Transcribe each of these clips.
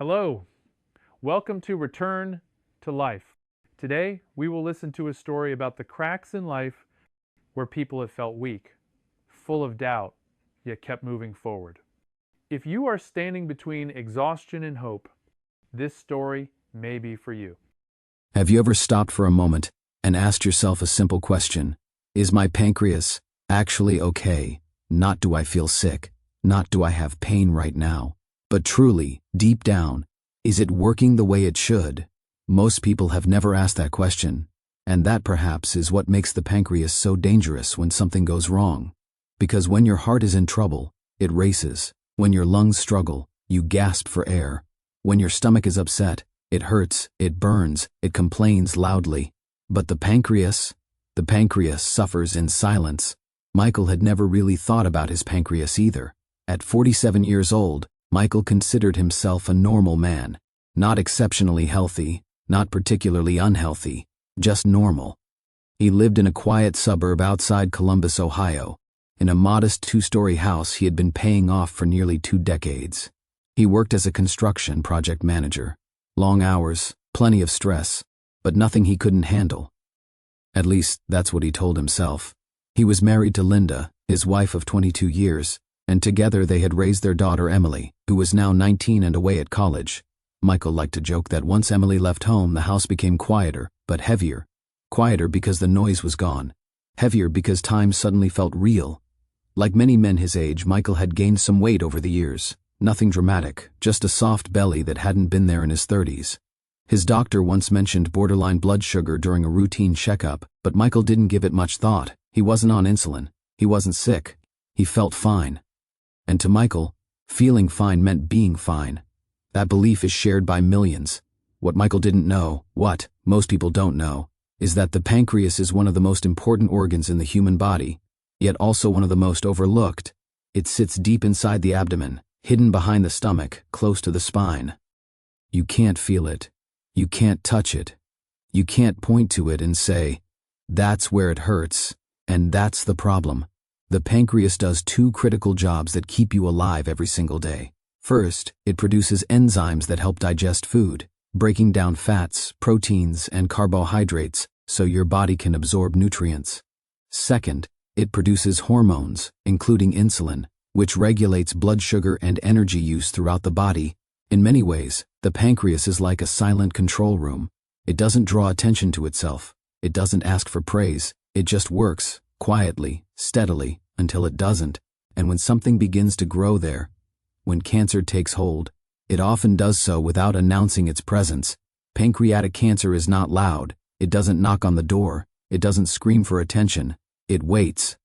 Hello, welcome to Return to Life. Today, we will listen to a story about the cracks in life where people have felt weak, full of doubt, yet kept moving forward. If you are standing between exhaustion and hope, this story may be for you. Have you ever stopped for a moment and asked yourself a simple question? Is my pancreas actually okay? Not do I feel sick, not do I have pain right now, but truly, deep down, is it working the way it should? Most people have never asked that question, and that perhaps is what makes the pancreas so dangerous when something goes wrong. Because when your heart is in trouble, it races. When your lungs struggle, you gasp for air. When your stomach is upset, it hurts, it burns, it complains loudly. But the pancreas suffers in silence. Michael had never really thought about his pancreas either. At 47 years old, Michael considered himself a normal man. Not exceptionally healthy, not particularly unhealthy, just normal. He lived in a quiet suburb outside Columbus, Ohio, in a modest two-story house he had been paying off for nearly 2 decades. He worked as a construction project manager. Long hours, plenty of stress, but nothing he couldn't handle. At least, that's what he told himself. He was married to Linda, his wife of 22 years, and together they had raised their daughter Emily, who was now 19 and away at college. Michael liked to joke that once Emily left home, the house became quieter, but heavier. Quieter because the noise was gone. Heavier because time suddenly felt real. Like many men his age, Michael had gained some weight over the years. Nothing dramatic, just a soft belly that hadn't been there in his 30s. His doctor once mentioned borderline blood sugar during a routine checkup, but Michael didn't give it much thought. He wasn't on insulin. He wasn't sick. He felt fine. And to Michael, feeling fine meant being fine. That belief is shared by millions. What Michael didn't know, what most people don't know, is that the pancreas is one of the most important organs in the human body, yet also one of the most overlooked. It sits deep inside the abdomen, hidden behind the stomach, close to the spine. You can't feel it. You can't touch it. You can't point to it and say, that's where it hurts, and that's the problem. The pancreas does 2 critical jobs that keep you alive every single day. First, it produces enzymes that help digest food, breaking down fats, proteins, and carbohydrates so your body can absorb nutrients. Second, it produces hormones, including insulin, which regulates blood sugar and energy use throughout the body. In many ways, the pancreas is like a silent control room. It doesn't draw attention to itself. It doesn't ask for praise. It just works, quietly, steadily, until it doesn't. And when something begins to grow there, when cancer takes hold, it often does so without announcing its presence. Pancreatic cancer is not loud. It doesn't knock on the door. It doesn't scream for attention. It waits.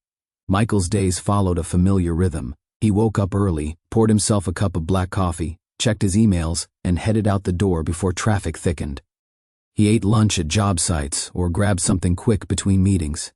Michael's days followed a familiar rhythm. He woke up early, poured himself a cup of black coffee, checked his emails, and headed out the door before traffic thickened. He ate lunch at job sites or grabbed something quick between meetings.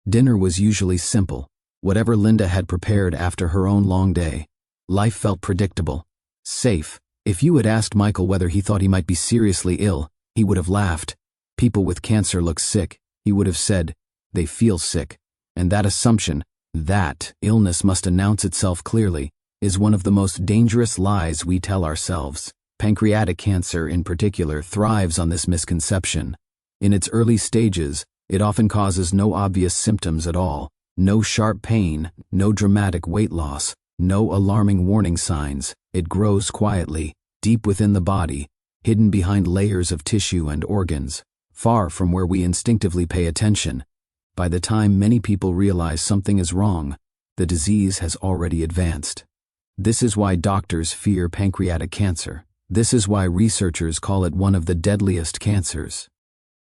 Dinner was usually simple, whatever Linda had prepared after her own long day. Life felt predictable, safe. If you had asked Michael whether he thought he might be seriously ill, he would have laughed. People with cancer look sick. He would have said, they feel sick. And that assumption, that illness must announce itself clearly, is one of the most dangerous lies we tell ourselves. Pancreatic cancer, in particular, thrives on this misconception. In its early stages, it often causes no obvious symptoms at all. No sharp pain, no dramatic weight loss, no alarming warning signs. It grows quietly, deep within the body, hidden behind layers of tissue and organs, far from where we instinctively pay attention. By the time many people realize something is wrong, the disease has already advanced. This is why doctors fear pancreatic cancer. This is why researchers call it one of the deadliest cancers.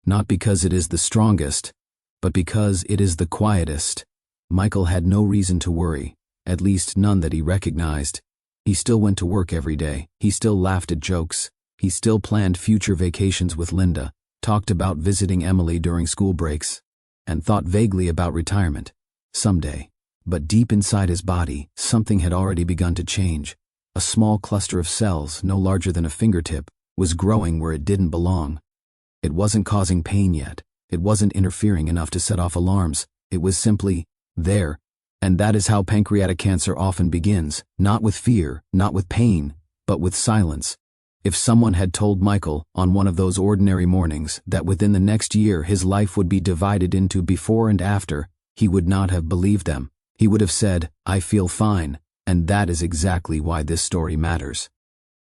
Not because it is the strongest, but because it is the quietest. Michael had no reason to worry, at least none that he recognized. He still went to work every day. He still laughed at jokes. He still planned future vacations with Linda, talked about visiting Emily during school breaks, and thought vaguely about retirement. Someday. But deep inside his body, something had already begun to change. A small cluster of cells, no larger than a fingertip, was growing where it didn't belong. It wasn't causing pain yet. It wasn't interfering enough to set off alarms. It was simply there. And that is how pancreatic cancer often begins, not with fear, not with pain, but with silence. If someone had told Michael, on one of those ordinary mornings, that within the next year his life would be divided into before and after, he would not have believed them. He would have said, "I feel fine," and that is exactly why this story matters.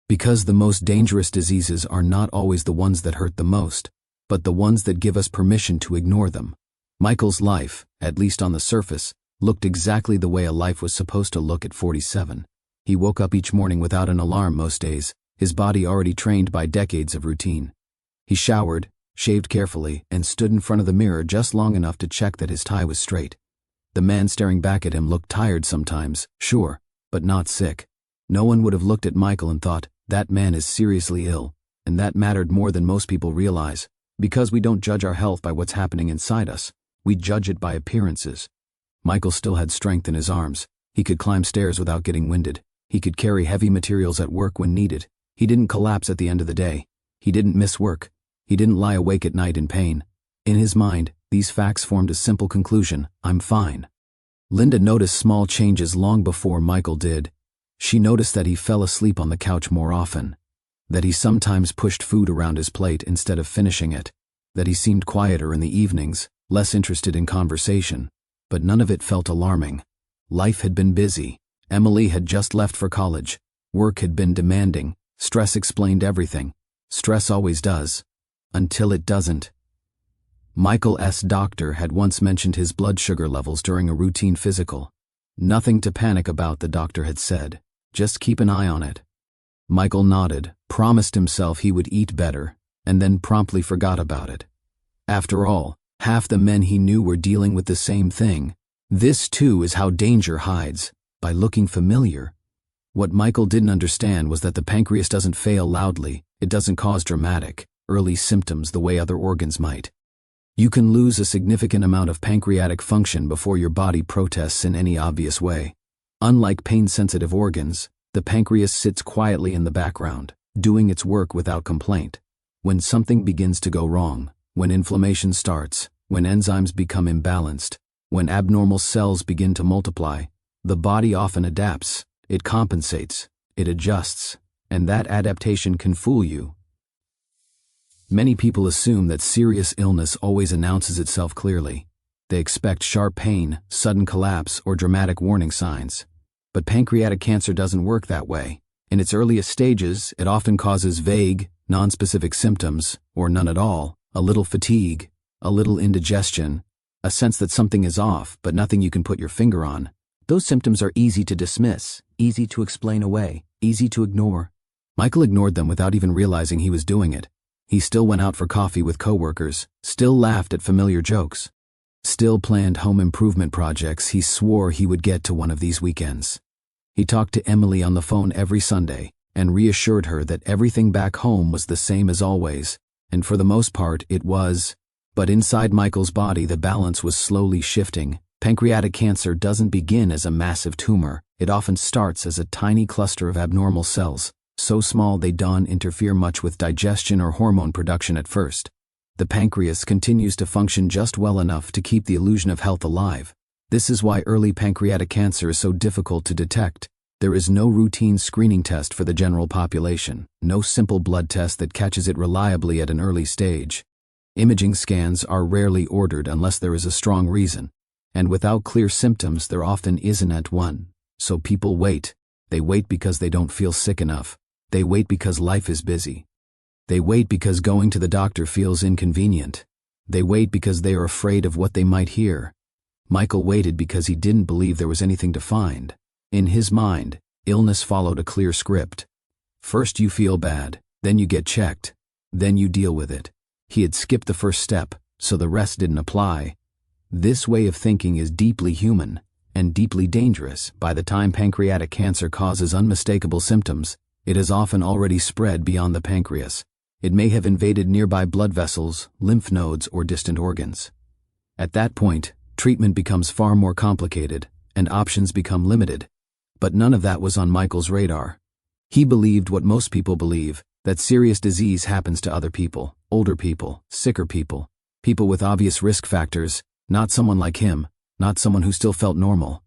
Because the most dangerous diseases are not always the ones that hurt the most, but the ones that give us permission to ignore them. Michael's life, at least on the surface, looked exactly the way a life was supposed to look at 47. He woke up each morning without an alarm most days, his body already trained by decades of routine. He showered, shaved carefully, and stood in front of the mirror just long enough to check that his tie was straight. The man staring back at him looked tired sometimes, sure, but not sick. No one would have looked at Michael and thought, that man is seriously ill, and that mattered more than most people realize. Because we don't judge our health by what's happening inside us, we judge it by appearances. Michael still had strength in his arms. He could climb stairs without getting winded. He could carry heavy materials at work when needed. He didn't collapse at the end of the day. He didn't miss work. He didn't lie awake at night in pain. In his mind, these facts formed a simple conclusion: I'm fine. Linda noticed small changes long before Michael did. She noticed that he fell asleep on the couch more often, that he sometimes pushed food around his plate instead of finishing it, that he seemed quieter in the evenings, less interested in conversation. But none of it felt alarming. Life had been busy. Emily had just left for college. Work had been demanding. Stress explained everything. Stress always does. Until it doesn't. Michael's doctor had once mentioned his blood sugar levels during a routine physical. Nothing to panic about, the doctor had said. Just keep an eye on it. Michael nodded, promised himself he would eat better, and then promptly forgot about it. After all, half the men he knew were dealing with the same thing. This too is how danger hides, by looking familiar. What Michael didn't understand was that the pancreas doesn't fail loudly. It doesn't cause dramatic, early symptoms the way other organs might. You can lose a significant amount of pancreatic function before your body protests in any obvious way. Unlike pain-sensitive organs, the pancreas sits quietly in the background, doing its work without complaint. When something begins to go wrong, when inflammation starts, when enzymes become imbalanced, when abnormal cells begin to multiply, the body often adapts, it compensates, it adjusts, and that adaptation can fool you. Many people assume that serious illness always announces itself clearly. They expect sharp pain, sudden collapse, or dramatic warning signs. But pancreatic cancer doesn't work that way. In its earliest stages, it often causes vague, nonspecific symptoms, or none at all, a little fatigue, a little indigestion, a sense that something is off, but nothing you can put your finger on. Those symptoms are easy to dismiss, easy to explain away, easy to ignore. Michael ignored them without even realizing he was doing it. He still went out for coffee with coworkers, still laughed at familiar jokes, still planned home improvement projects he swore he would get to one of these weekends. He talked to Emily on the phone every Sunday and reassured her that everything back home was the same as always, and for the most part it was. But inside Michael's body the balance was slowly shifting. Pancreatic cancer doesn't begin as a massive tumor. It often starts as a tiny cluster of abnormal cells, so small they don't interfere much with digestion or hormone production at first. The pancreas continues to function just well enough to keep the illusion of health alive. This is why early pancreatic cancer is so difficult to detect. There is no routine screening test for the general population, no simple blood test that catches it reliably at an early stage. Imaging scans are rarely ordered unless there is a strong reason, and without clear symptoms there often isn't at one. So people wait. They wait because they don't feel sick enough. They wait because life is busy. They wait because going to the doctor feels inconvenient. They wait because they are afraid of what they might hear. Michael waited because he didn't believe there was anything to find. In his mind, illness followed a clear script. First you feel bad, then you get checked, then you deal with it. He had skipped the first step, so the rest didn't apply. This way of thinking is deeply human and deeply dangerous. By the time pancreatic cancer causes unmistakable symptoms, it has often already spread beyond the pancreas. It may have invaded nearby blood vessels, lymph nodes, or distant organs. At that point, treatment becomes far more complicated, and options become limited. But none of that was on Michael's radar. He believed what most people believe, that serious disease happens to other people, older people, sicker people, people with obvious risk factors, not someone like him, not someone who still felt normal.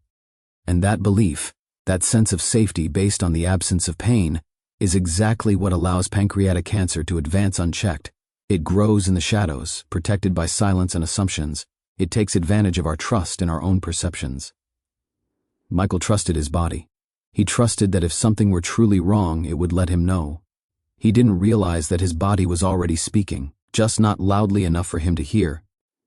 And that belief, that sense of safety based on the absence of pain, is exactly what allows pancreatic cancer to advance unchecked. It grows in the shadows, protected by silence and assumptions. It takes advantage of our trust in our own perceptions. Michael trusted his body. He trusted that if something were truly wrong, it would let him know. He didn't realize that his body was already speaking, just not loudly enough for him to hear.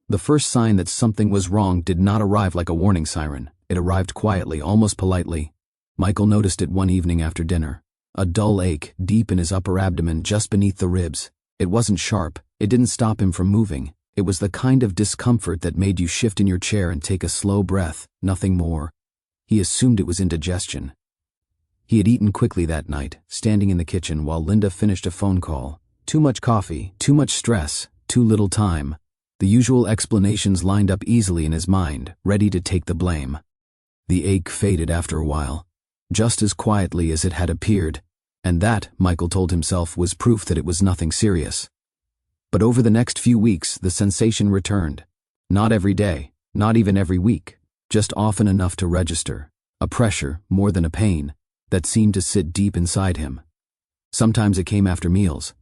The first sign that something was wrong did not arrive like a warning siren. It arrived quietly, almost politely. Michael noticed it one evening after dinner. A dull ache deep in his upper abdomen just beneath the ribs. It wasn't sharp. It didn't stop him from moving. It was the kind of discomfort that made you shift in your chair and take a slow breath, nothing more. He assumed it was indigestion. He had eaten quickly that night, standing in the kitchen while Linda finished a phone call. Too much coffee, too much stress, too little time. The usual explanations lined up easily in his mind, ready to take the blame. The ache faded after a while, just as quietly as it had appeared, and that, Michael told himself, was proof that it was nothing serious. But over the next few weeks, the sensation returned. Not every day, not even every week, just often enough to register. A pressure, more than a pain, that seemed to sit deep inside him. Sometimes it came after meals.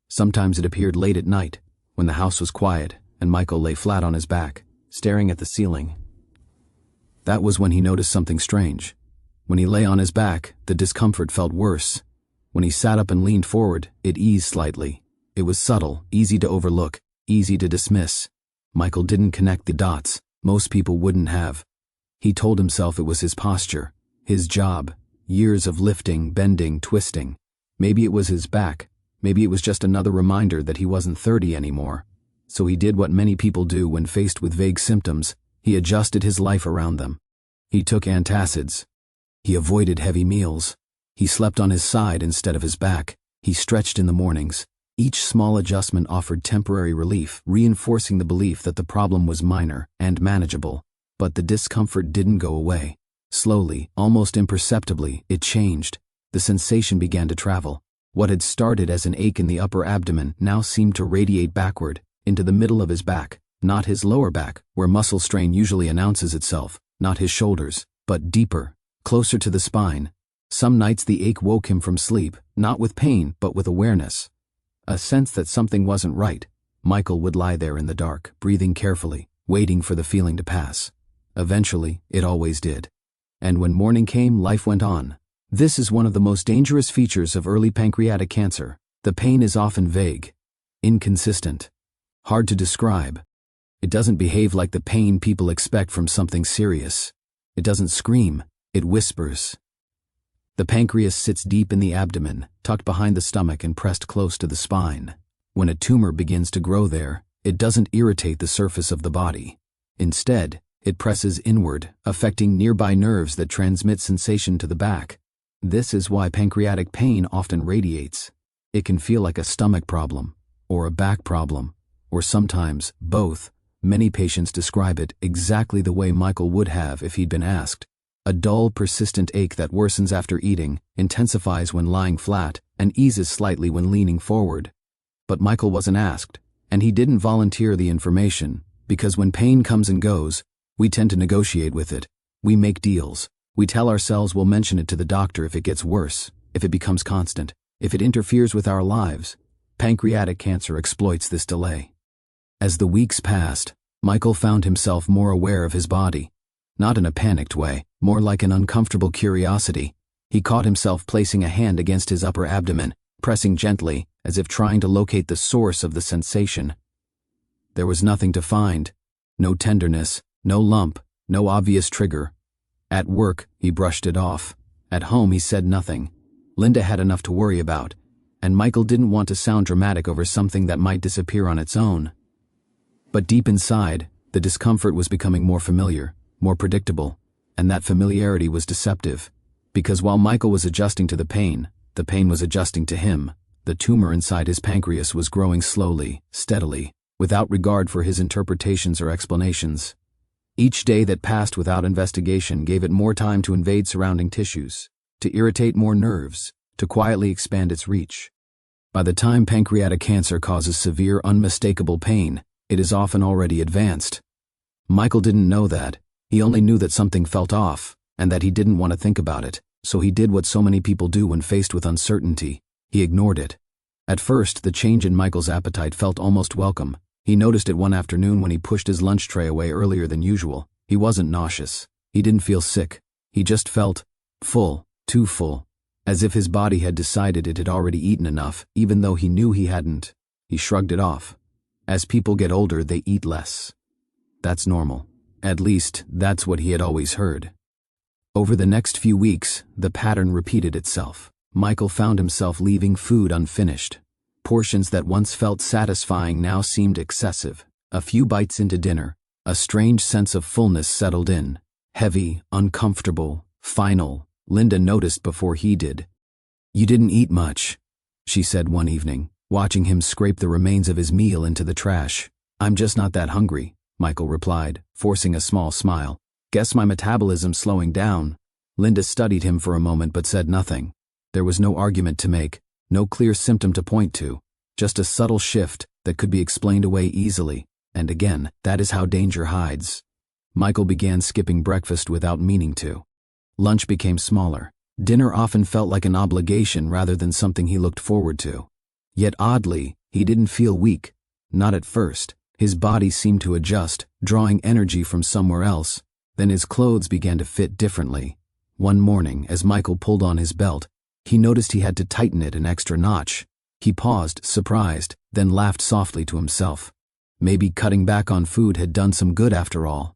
Sometimes it appeared late at night, when the house was quiet and Michael lay flat on his back, staring at the ceiling. That was when he noticed something strange. When he lay on his back, the discomfort felt worse. When he sat up and leaned forward, it eased slightly. It was subtle, easy to overlook, easy to dismiss. Michael didn't connect the dots. Most people wouldn't have. He told himself it was his posture, his job, years of lifting, bending, twisting. Maybe it was his back. Maybe it was just another reminder that he wasn't 30 anymore. So he did what many people do when faced with vague symptoms. He adjusted his life around them. He took antacids. He avoided heavy meals. He slept on his side instead of his back. He stretched in the mornings. Each small adjustment offered temporary relief, reinforcing the belief that the problem was minor and manageable. But the discomfort didn't go away. Slowly, almost imperceptibly, it changed. The sensation began to travel. What had started as an ache in the upper abdomen now seemed to radiate backward, into the middle of his back, not his lower back, where muscle strain usually announces itself, not his shoulders, but deeper, closer to the spine. Some nights the ache woke him from sleep, not with pain, but with awareness. A sense that something wasn't right. Michael would lie there in the dark, breathing carefully, waiting for the feeling to pass. Eventually, it always did. And when morning came, life went on. This is one of the most dangerous features of early pancreatic cancer. The pain is often vague, inconsistent, hard to describe. It doesn't behave like the pain people expect from something serious. It doesn't scream, it whispers. The pancreas sits deep in the abdomen, tucked behind the stomach and pressed close to the spine. When a tumor begins to grow there, it doesn't irritate the surface of the body. Instead, it presses inward, affecting nearby nerves that transmit sensation to the back. This is why pancreatic pain often radiates. It can feel like a stomach problem, or a back problem, or sometimes both. Many patients describe it exactly the way Michael would have if he'd been asked. A dull, persistent ache that worsens after eating, intensifies when lying flat, and eases slightly when leaning forward. But Michael wasn't asked, and he didn't volunteer the information, because when pain comes and goes, we tend to negotiate with it. We make deals. We tell ourselves we'll mention it to the doctor if it gets worse, if it becomes constant, if it interferes with our lives. Pancreatic cancer exploits this delay. As the weeks passed, Michael found himself more aware of his body. Not in a panicked way, more like an uncomfortable curiosity. He caught himself placing a hand against his upper abdomen, pressing gently, as if trying to locate the source of the sensation. There was nothing to find. No tenderness, no lump, no obvious trigger. At work, he brushed it off. At home, he said nothing. Linda had enough to worry about, and Michael didn't want to sound dramatic over something that might disappear on its own. But deep inside, the discomfort was becoming more familiar, more predictable, and that familiarity was deceptive. Because while Michael was adjusting to the pain was adjusting to him. The tumor inside his pancreas was growing slowly, steadily, without regard for his interpretations or explanations. Each day that passed without investigation gave it more time to invade surrounding tissues, to irritate more nerves, to quietly expand its reach. By the time pancreatic cancer causes severe, unmistakable pain, it is often already advanced. Michael didn't know that. He only knew that something felt off, and that he didn't want to think about it. So he did what so many people do when faced with uncertainty. He ignored it. At first, the change in Michael's appetite felt almost welcome. He noticed it one afternoon when he pushed his lunch tray away earlier than usual. He wasn't nauseous. He didn't feel sick. He just felt full, too full, as if his body had decided it had already eaten enough, even though he knew he hadn't. He shrugged it off. As people get older, they eat less. That's normal. At least, that's what he had always heard. Over the next few weeks, the pattern repeated itself. Michael found himself leaving food unfinished. Portions that once felt satisfying now seemed excessive. A few bites into dinner, a strange sense of fullness settled in. Heavy, uncomfortable, final. Linda noticed before he did. "You didn't eat much," she said one evening, watching him scrape the remains of his meal into the trash. "I'm just not that hungry," Michael replied, forcing a small smile. "Guess my metabolism's slowing down." Linda studied him for a moment but said nothing. There was no argument to make, no clear symptom to point to, just a subtle shift that could be explained away easily, and again, that is how danger hides. Michael began skipping breakfast without meaning to. Lunch became smaller. Dinner often felt like an obligation rather than something he looked forward to. Yet oddly, he didn't feel weak. Not at first. His body seemed to adjust, drawing energy from somewhere else. Then his clothes began to fit differently. One morning, as Michael pulled on his belt, he noticed he had to tighten it an extra notch. He paused, surprised, then laughed softly to himself. Maybe cutting back on food had done some good after all.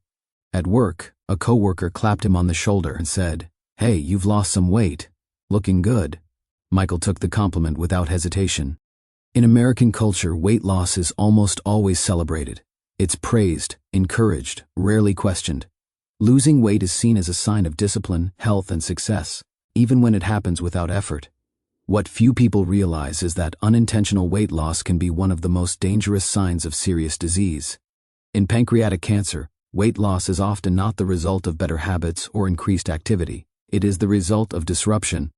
At work, a coworker clapped him on the shoulder and said, "Hey, you've lost some weight. Looking good." Michael took the compliment without hesitation. In American culture, weight loss is almost always celebrated. It's praised, encouraged, rarely questioned. Losing weight is seen as a sign of discipline, health, and success, even when it happens without effort. What few people realize is that unintentional weight loss can be one of the most dangerous signs of serious disease. In pancreatic cancer, weight loss is often not the result of better habits or increased activity. It is the result of disruption.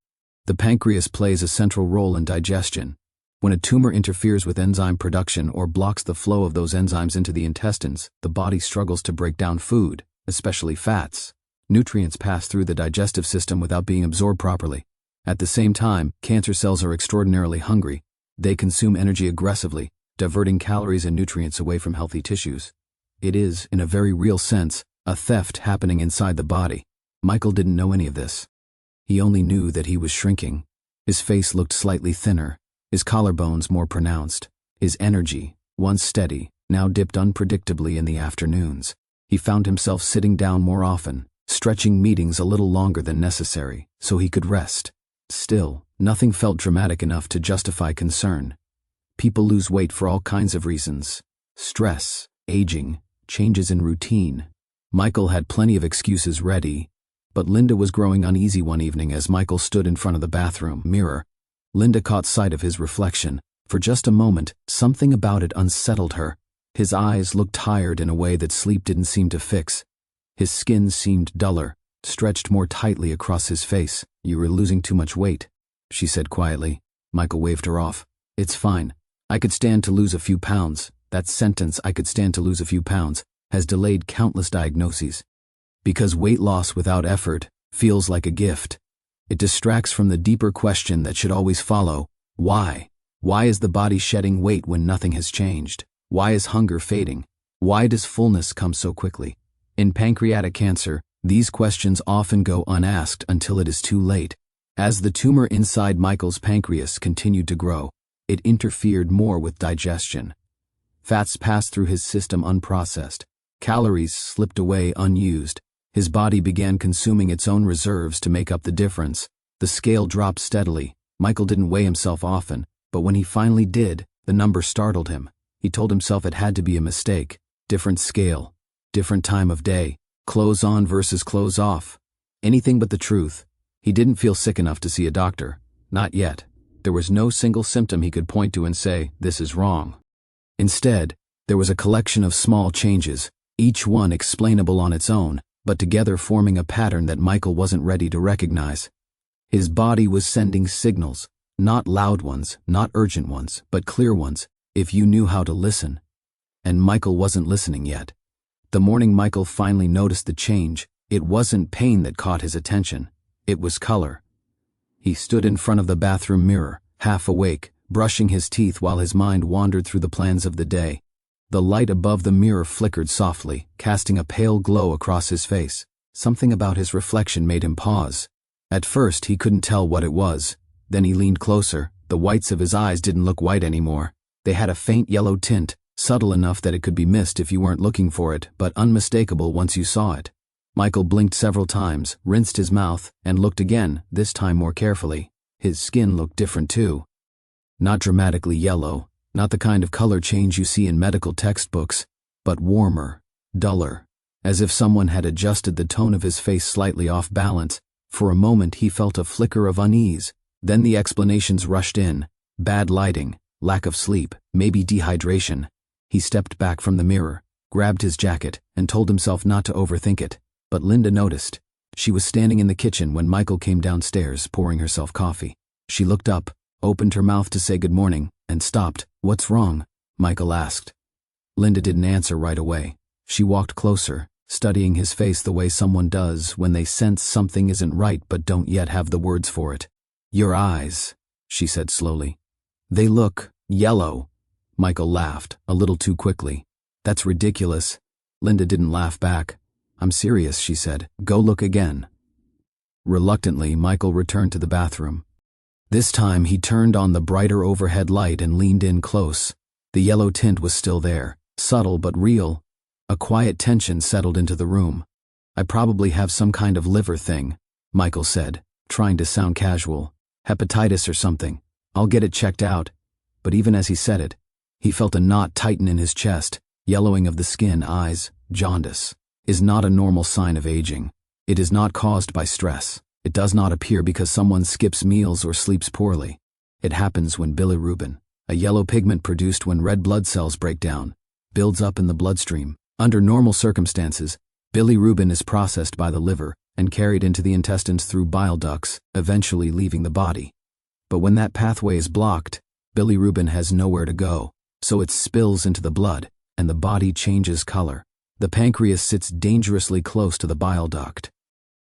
The pancreas plays a central role in digestion. When a tumor interferes with enzyme production or blocks the flow of those enzymes into the intestines, the body struggles to break down food, especially fats. Nutrients pass through the digestive system without being absorbed properly. At the same time, cancer cells are extraordinarily hungry. They consume energy aggressively, diverting calories and nutrients away from healthy tissues. It is, in a very real sense, a theft happening inside the body. Michael didn't know any of this. He only knew that he was shrinking. His face looked slightly thinner, his collarbones more pronounced. His energy, once steady, now dipped unpredictably in the afternoons. He found himself sitting down more often, stretching meetings a little longer than necessary, so he could rest. Still, nothing felt dramatic enough to justify concern. People lose weight for all kinds of reasons. Stress, aging, changes in routine. Michael had plenty of excuses ready, but Linda was growing uneasy one evening as Michael stood in front of the bathroom mirror. Linda caught sight of his reflection. For just a moment, something about it unsettled her. His eyes looked tired in a way that sleep didn't seem to fix. His skin seemed duller, stretched more tightly across his face. "You were losing too much weight," she said quietly. Michael waved her off. "It's fine. I could stand to lose a few pounds." That sentence, "I could stand to lose a few pounds," has delayed countless diagnoses. Because weight loss without effort feels like a gift. It distracts from the deeper question that should always follow: why? Why is the body shedding weight when nothing has changed? Why is hunger fading? Why does fullness come so quickly? In pancreatic cancer, these questions often go unasked until it is too late. As the tumor inside Michael's pancreas continued to grow, it interfered more with digestion. Fats passed through his system unprocessed. Calories slipped away unused. His body began consuming its own reserves to make up the difference. The scale dropped steadily. Michael didn't weigh himself often, but when he finally did, the number startled him. He told himself it had to be a mistake. Different scale, different time of day, clothes on versus clothes off. Anything but the truth. He didn't feel sick enough to see a doctor. Not yet. There was no single symptom he could point to and say, "This is wrong." Instead, there was a collection of small changes, each one explainable on its own, but together forming a pattern that Michael wasn't ready to recognize. His body was sending signals, not loud ones, not urgent ones, but clear ones, if you knew how to listen. And Michael wasn't listening yet. The morning Michael finally noticed the change, it wasn't pain that caught his attention. It was color. He stood in front of the bathroom mirror, half awake, brushing his teeth while his mind wandered through the plans of the day. The light above the mirror flickered softly, casting a pale glow across his face. Something about his reflection made him pause. At first he couldn't tell what it was. Then he leaned closer. The whites of his eyes didn't look white anymore. They had a faint yellow tint, subtle enough that it could be missed if you weren't looking for it, but unmistakable once you saw it. Michael blinked several times, rinsed his mouth, and looked again, this time more carefully. His skin looked different too. Not dramatically yellow, not the kind of color change you see in medical textbooks, but warmer, duller, as if someone had adjusted the tone of his face slightly off balance. For a moment he felt a flicker of unease. Then the explanations rushed in. Bad lighting, lack of sleep, maybe dehydration. He stepped back from the mirror, grabbed his jacket, and told himself not to overthink it. But Linda noticed. She was standing in the kitchen when Michael came downstairs, pouring herself coffee. She looked up, opened her mouth to say good morning, and stopped. "What's wrong?" Michael asked. Linda didn't answer right away. She walked closer, studying his face the way someone does when they sense something isn't right but don't yet have the words for it. "Your eyes," she said slowly. "They look yellow." Michael laughed, a little too quickly. "That's ridiculous." Linda didn't laugh back. "I'm serious," she said. "Go look again." Reluctantly, Michael returned to the bathroom. This time he turned on the brighter overhead light and leaned in close. The yellow tint was still there, subtle but real. A quiet tension settled into the room. "I probably have some kind of liver thing," Michael said, trying to sound casual. "Hepatitis or something. I'll get it checked out." But even as he said it, he felt a knot tighten in his chest, yellowing of the skin, eyes. Jaundice is not a normal sign of aging. It is not caused by stress. It does not appear because someone skips meals or sleeps poorly. It happens when bilirubin, a yellow pigment produced when red blood cells break down, builds up in the bloodstream. Under normal circumstances, bilirubin is processed by the liver and carried into the intestines through bile ducts, eventually leaving the body. But when that pathway is blocked, bilirubin has nowhere to go, so it spills into the blood, and the body changes color. The pancreas sits dangerously close to the bile duct.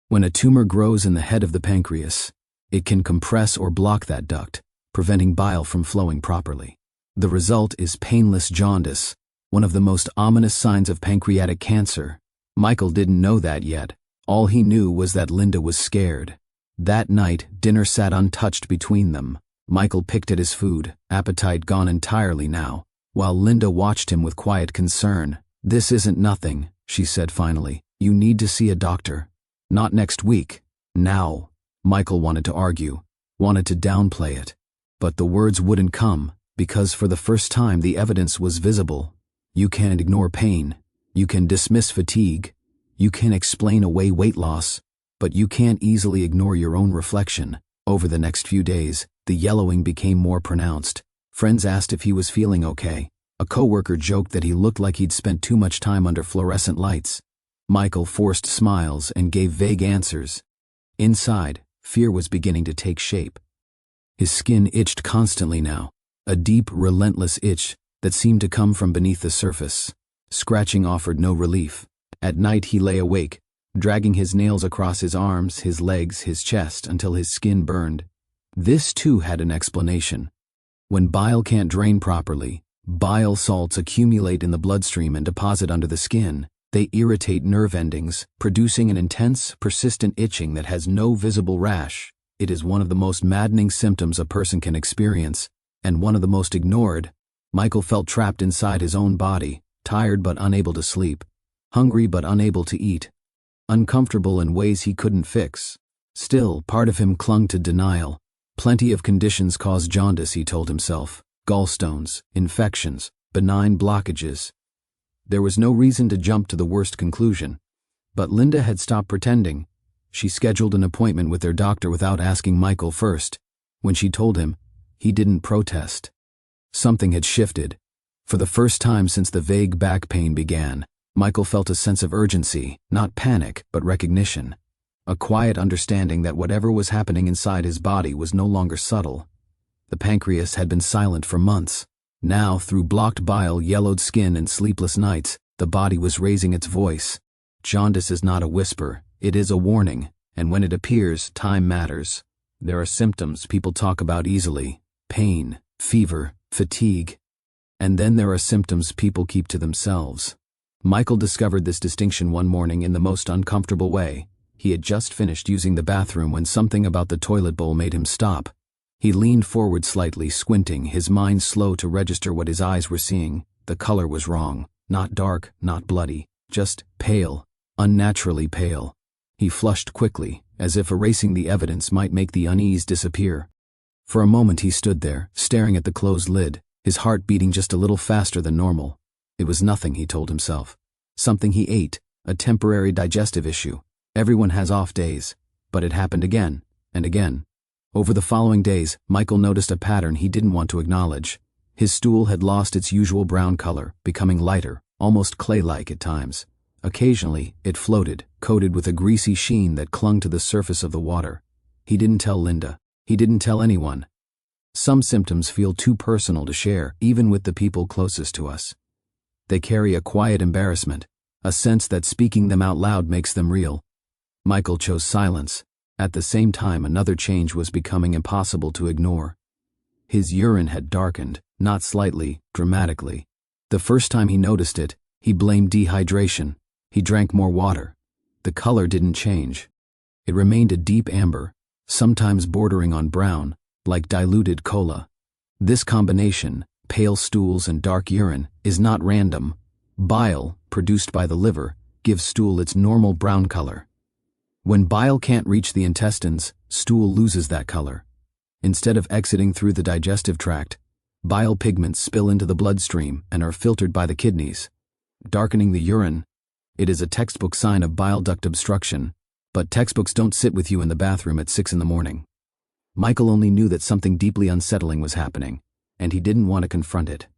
When a tumor grows in the head of the pancreas, it can compress or block that duct, preventing bile from flowing properly. The result is painless jaundice, one of the most ominous signs of pancreatic cancer. Michael didn't know that yet. All he knew was that Linda was scared. That night, dinner sat untouched between them. Michael picked at his food, appetite gone entirely now, while Linda watched him with quiet concern. "This isn't nothing," she said finally. "You need to see a doctor. Not next week. Now." Michael wanted to argue, wanted to downplay it. But the words wouldn't come, because for the first time the evidence was visible. You can ignore pain. You can dismiss fatigue. You can explain away weight loss. But you can't easily ignore your own reflection. Over the next few days, the yellowing became more pronounced. Friends asked if he was feeling okay. A coworker joked that he looked like he'd spent too much time under fluorescent lights. Michael forced smiles and gave vague answers. Inside, fear was beginning to take shape. His skin itched constantly now, a deep, relentless itch that seemed to come from beneath the surface. Scratching offered no relief. At night he lay awake, dragging his nails across his arms, his legs, his chest until his skin burned. This too had an explanation. When bile can't drain properly, bile salts accumulate in the bloodstream and deposit under the skin. They irritate nerve endings, producing an intense, persistent itching that has no visible rash. It is one of the most maddening symptoms a person can experience, and one of the most ignored. Michael felt trapped inside his own body, tired but unable to sleep, hungry but unable to eat, uncomfortable in ways he couldn't fix. Still, part of him clung to denial. Plenty of conditions cause jaundice, he told himself. Gallstones, infections, benign blockages. There was no reason to jump to the worst conclusion. But Linda had stopped pretending. She scheduled an appointment with their doctor without asking Michael first. When she told him, he didn't protest. Something had shifted. For the first time since the vague back pain began, Michael felt a sense of urgency, not panic, but recognition. A quiet understanding that whatever was happening inside his body was no longer subtle. The pancreas had been silent for months. Now, through blocked bile, yellowed skin, and sleepless nights, the body was raising its voice. Jaundice is not a whisper, it is a warning, And when it appears, time matters. There are symptoms people talk about easily: pain, fever, fatigue. And then there are symptoms people keep to themselves. Michael discovered this distinction one morning in the most uncomfortable way. He had just finished using the bathroom when something about the toilet bowl made him stop. He leaned forward slightly, squinting, his mind slow to register what his eyes were seeing. The color was wrong. Not dark, not bloody, just pale, unnaturally pale. He flushed quickly, as if erasing the evidence might make the unease disappear. For a moment he stood there, staring at the closed lid, his heart beating just a little faster than normal. It was nothing, he told himself. Something he ate, a temporary digestive issue. Everyone has off days. But it happened again, and again. Over the following days, Michael noticed a pattern he didn't want to acknowledge. His stool had lost its usual brown color, becoming lighter, almost clay-like at times. Occasionally, it floated, coated with a greasy sheen that clung to the surface of the water. He didn't tell Linda. He didn't tell anyone. Some symptoms feel too personal to share, even with the people closest to us. They carry a quiet embarrassment, a sense that speaking them out loud makes them real. Michael chose silence. At the same time, another change was becoming impossible to ignore. His urine had darkened, not slightly, dramatically. The first time he noticed it, he blamed dehydration. He drank more water. The color didn't change. It remained a deep amber, sometimes bordering on brown, like diluted cola. This combination, pale stools and dark urine, is not random. Bile, produced by the liver, gives stool its normal brown color. When bile can't reach the intestines, stool loses that color. Instead of exiting through the digestive tract, bile pigments spill into the bloodstream and are filtered by the kidneys, darkening the urine. It is a textbook sign of bile duct obstruction, but textbooks don't sit with you in the bathroom at 6 in the morning. Michael only knew that something deeply unsettling was happening, and he didn't want to confront it.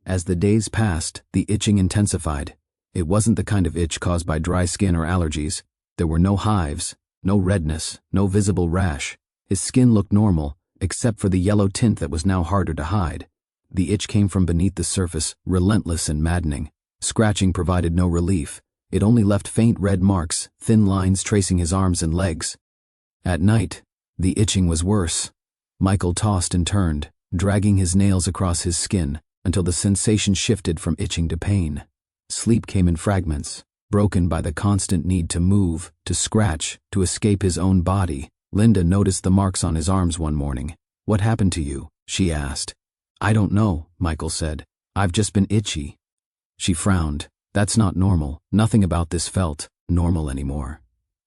As the days passed, the itching intensified. It wasn't the kind of itch caused by dry skin or allergies. There were no hives, no redness, no visible rash. His skin looked normal, except for the yellow tint that was now harder to hide. The itch came from beneath the surface, relentless and maddening. Scratching provided no relief. It only left faint red marks, thin lines tracing his arms and legs. At night, the itching was worse. Michael tossed and turned, dragging his nails across his skin, until the sensation shifted from itching to pain. Sleep came in fragments, broken by the constant need to move, to scratch, to escape his own body. Linda noticed the marks on his arms one morning. "What happened to you?" she asked. "I don't know," Michael said. "I've just been itchy." She frowned. That's not normal. Nothing about this felt normal anymore.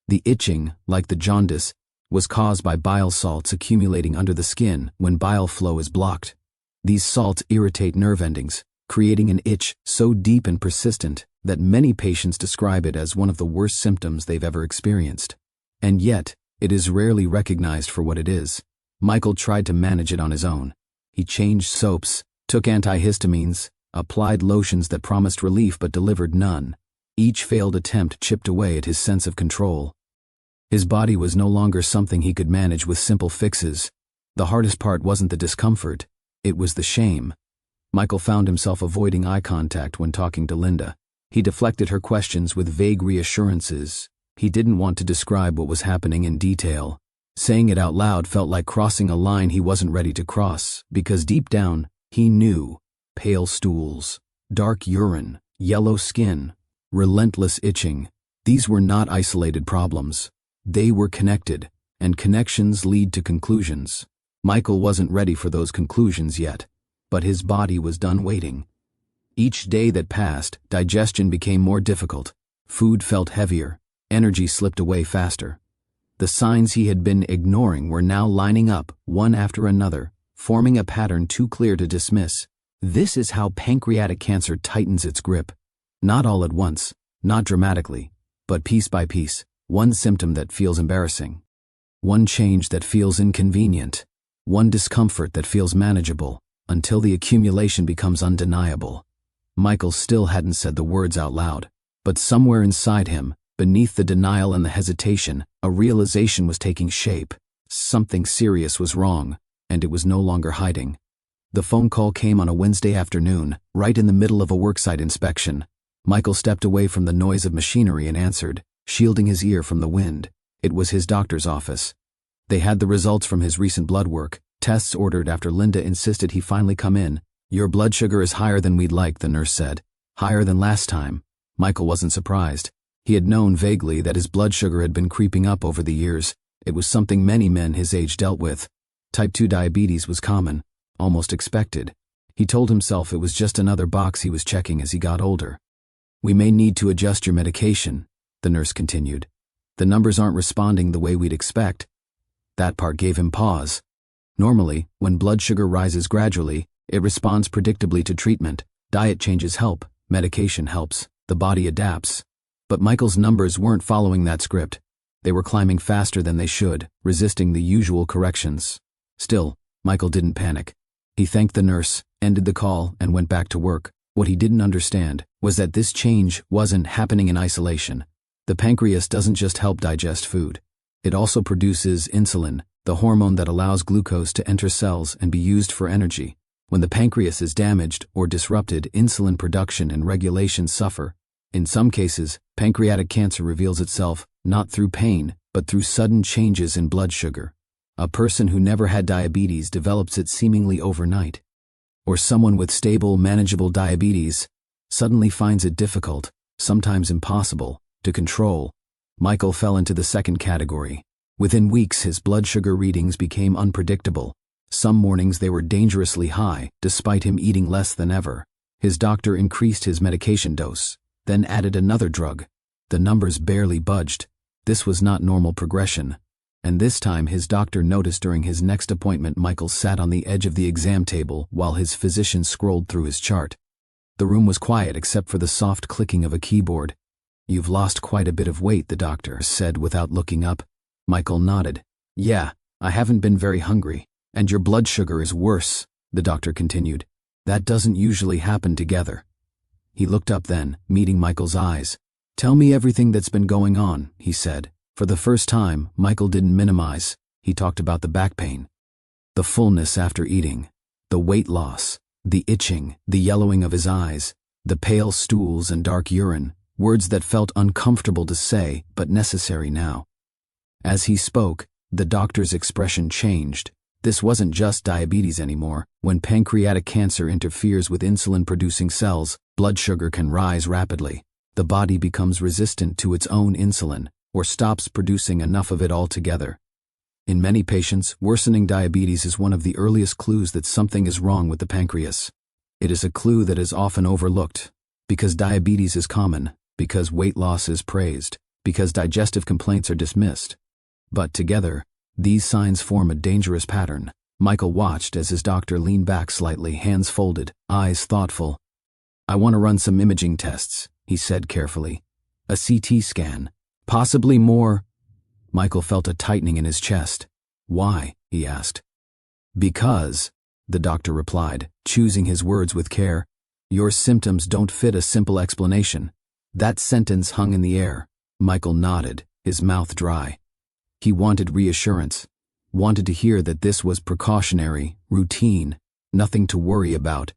The itching, like the jaundice, was caused by bile salts accumulating under the skin when bile flow is blocked. These salts irritate nerve endings, creating an itch so deep and persistent that many patients describe it as one of the worst symptoms they've ever experienced. And yet, it is rarely recognized for what it is. Michael tried to manage it on his own. He changed soaps, took antihistamines, applied lotions that promised relief but delivered none. Each failed attempt chipped away at his sense of control. His body was no longer something he could manage with simple fixes. The hardest part wasn't the discomfort, it was the shame. Michael found himself avoiding eye contact when talking to Linda. He deflected her questions with vague reassurances. He didn't want to describe what was happening in detail. Saying it out loud felt like crossing a line he wasn't ready to cross, because deep down, he knew. Pale stools, dark urine, yellow skin, relentless itching. These were not isolated problems. They were connected, and connections lead to conclusions. Michael wasn't ready for those conclusions yet, but his body was done waiting. Each day that passed, digestion became more difficult. Food felt heavier. Energy slipped away faster. The signs he had been ignoring were now lining up, one after another, forming a pattern too clear to dismiss. This is how pancreatic cancer tightens its grip. Not all at once, not dramatically, but piece by piece, one symptom that feels embarrassing. One change that feels inconvenient. One discomfort that feels manageable, until the accumulation becomes undeniable. Michael still hadn't said the words out loud, but somewhere inside him, beneath the denial and the hesitation, a realization was taking shape. Something serious was wrong, and it was no longer hiding. The phone call came on a Wednesday afternoon, right in the middle of a worksite inspection. Michael stepped away from the noise of machinery and answered, shielding his ear from the wind. It was his doctor's office. They had the results from his recent blood work, tests ordered after Linda insisted he finally come in. "Your blood sugar is higher than we'd like," the nurse said. "Higher than last time." Michael wasn't surprised. He had known vaguely that his blood sugar had been creeping up over the years. It was something many men his age dealt with. Type 2 diabetes was common, almost expected. He told himself it was just another box he was checking as he got older. "We may need to adjust your medication," the nurse continued. "The numbers aren't responding the way we'd expect." That part gave him pause. Normally, when blood sugar rises gradually, it responds predictably to treatment. Diet changes help, medication helps, the body adapts. But Michael's numbers weren't following that script. They were climbing faster than they should, resisting the usual corrections. Still, Michael didn't panic. He thanked the nurse, ended the call, and went back to work. What he didn't understand was that this change wasn't happening in isolation. The pancreas doesn't just help digest food. It also produces insulin, the hormone that allows glucose to enter cells and be used for energy. When the pancreas is damaged or disrupted, insulin production and regulation suffer. In some cases, pancreatic cancer reveals itself not through pain, but through sudden changes in blood sugar. A person who never had diabetes develops it seemingly overnight. Or someone with stable, manageable diabetes suddenly finds it difficult, sometimes impossible, to control. Michael fell into the second category. Within weeks, his blood sugar readings became unpredictable. Some mornings they were dangerously high, despite him eating less than ever. His doctor increased his medication dose, then added another drug. The numbers barely budged. This was not normal progression. And this time his doctor noticed during his next appointment Michael sat on the edge of the exam table while his physician scrolled through his chart. The room was quiet except for the soft clicking of a keyboard. "You've lost quite a bit of weight," the doctor said without looking up. Michael nodded. "Yeah, I haven't been very hungry. And your blood sugar is worse," the doctor continued. "That doesn't usually happen together." He looked up then, meeting Michael's eyes. "Tell me everything that's been going on," he said. For the first time, Michael didn't minimize. He talked about the back pain, the fullness after eating, the weight loss, the itching, the yellowing of his eyes, the pale stools and dark urine, words that felt uncomfortable to say but necessary now. As he spoke, the doctor's expression changed. This wasn't just diabetes anymore. When pancreatic cancer interferes with insulin-producing cells, blood sugar can rise rapidly. The body becomes resistant to its own insulin, or stops producing enough of it altogether. In many patients, worsening diabetes is one of the earliest clues that something is wrong with the pancreas. It is a clue that is often overlooked, because diabetes is common, because weight loss is praised, because digestive complaints are dismissed. But together, these signs form a dangerous pattern. Michael watched as his doctor leaned back slightly, hands folded, eyes thoughtful. "I want to run some imaging tests," he said carefully. "A CT scan. Possibly more." Michael felt a tightening in his chest. "Why?" he asked. "Because," the doctor replied, choosing his words with care, "your symptoms don't fit a simple explanation." That sentence hung in the air. Michael nodded, his mouth dry. He wanted reassurance, wanted to hear that this was precautionary, routine, nothing to worry about.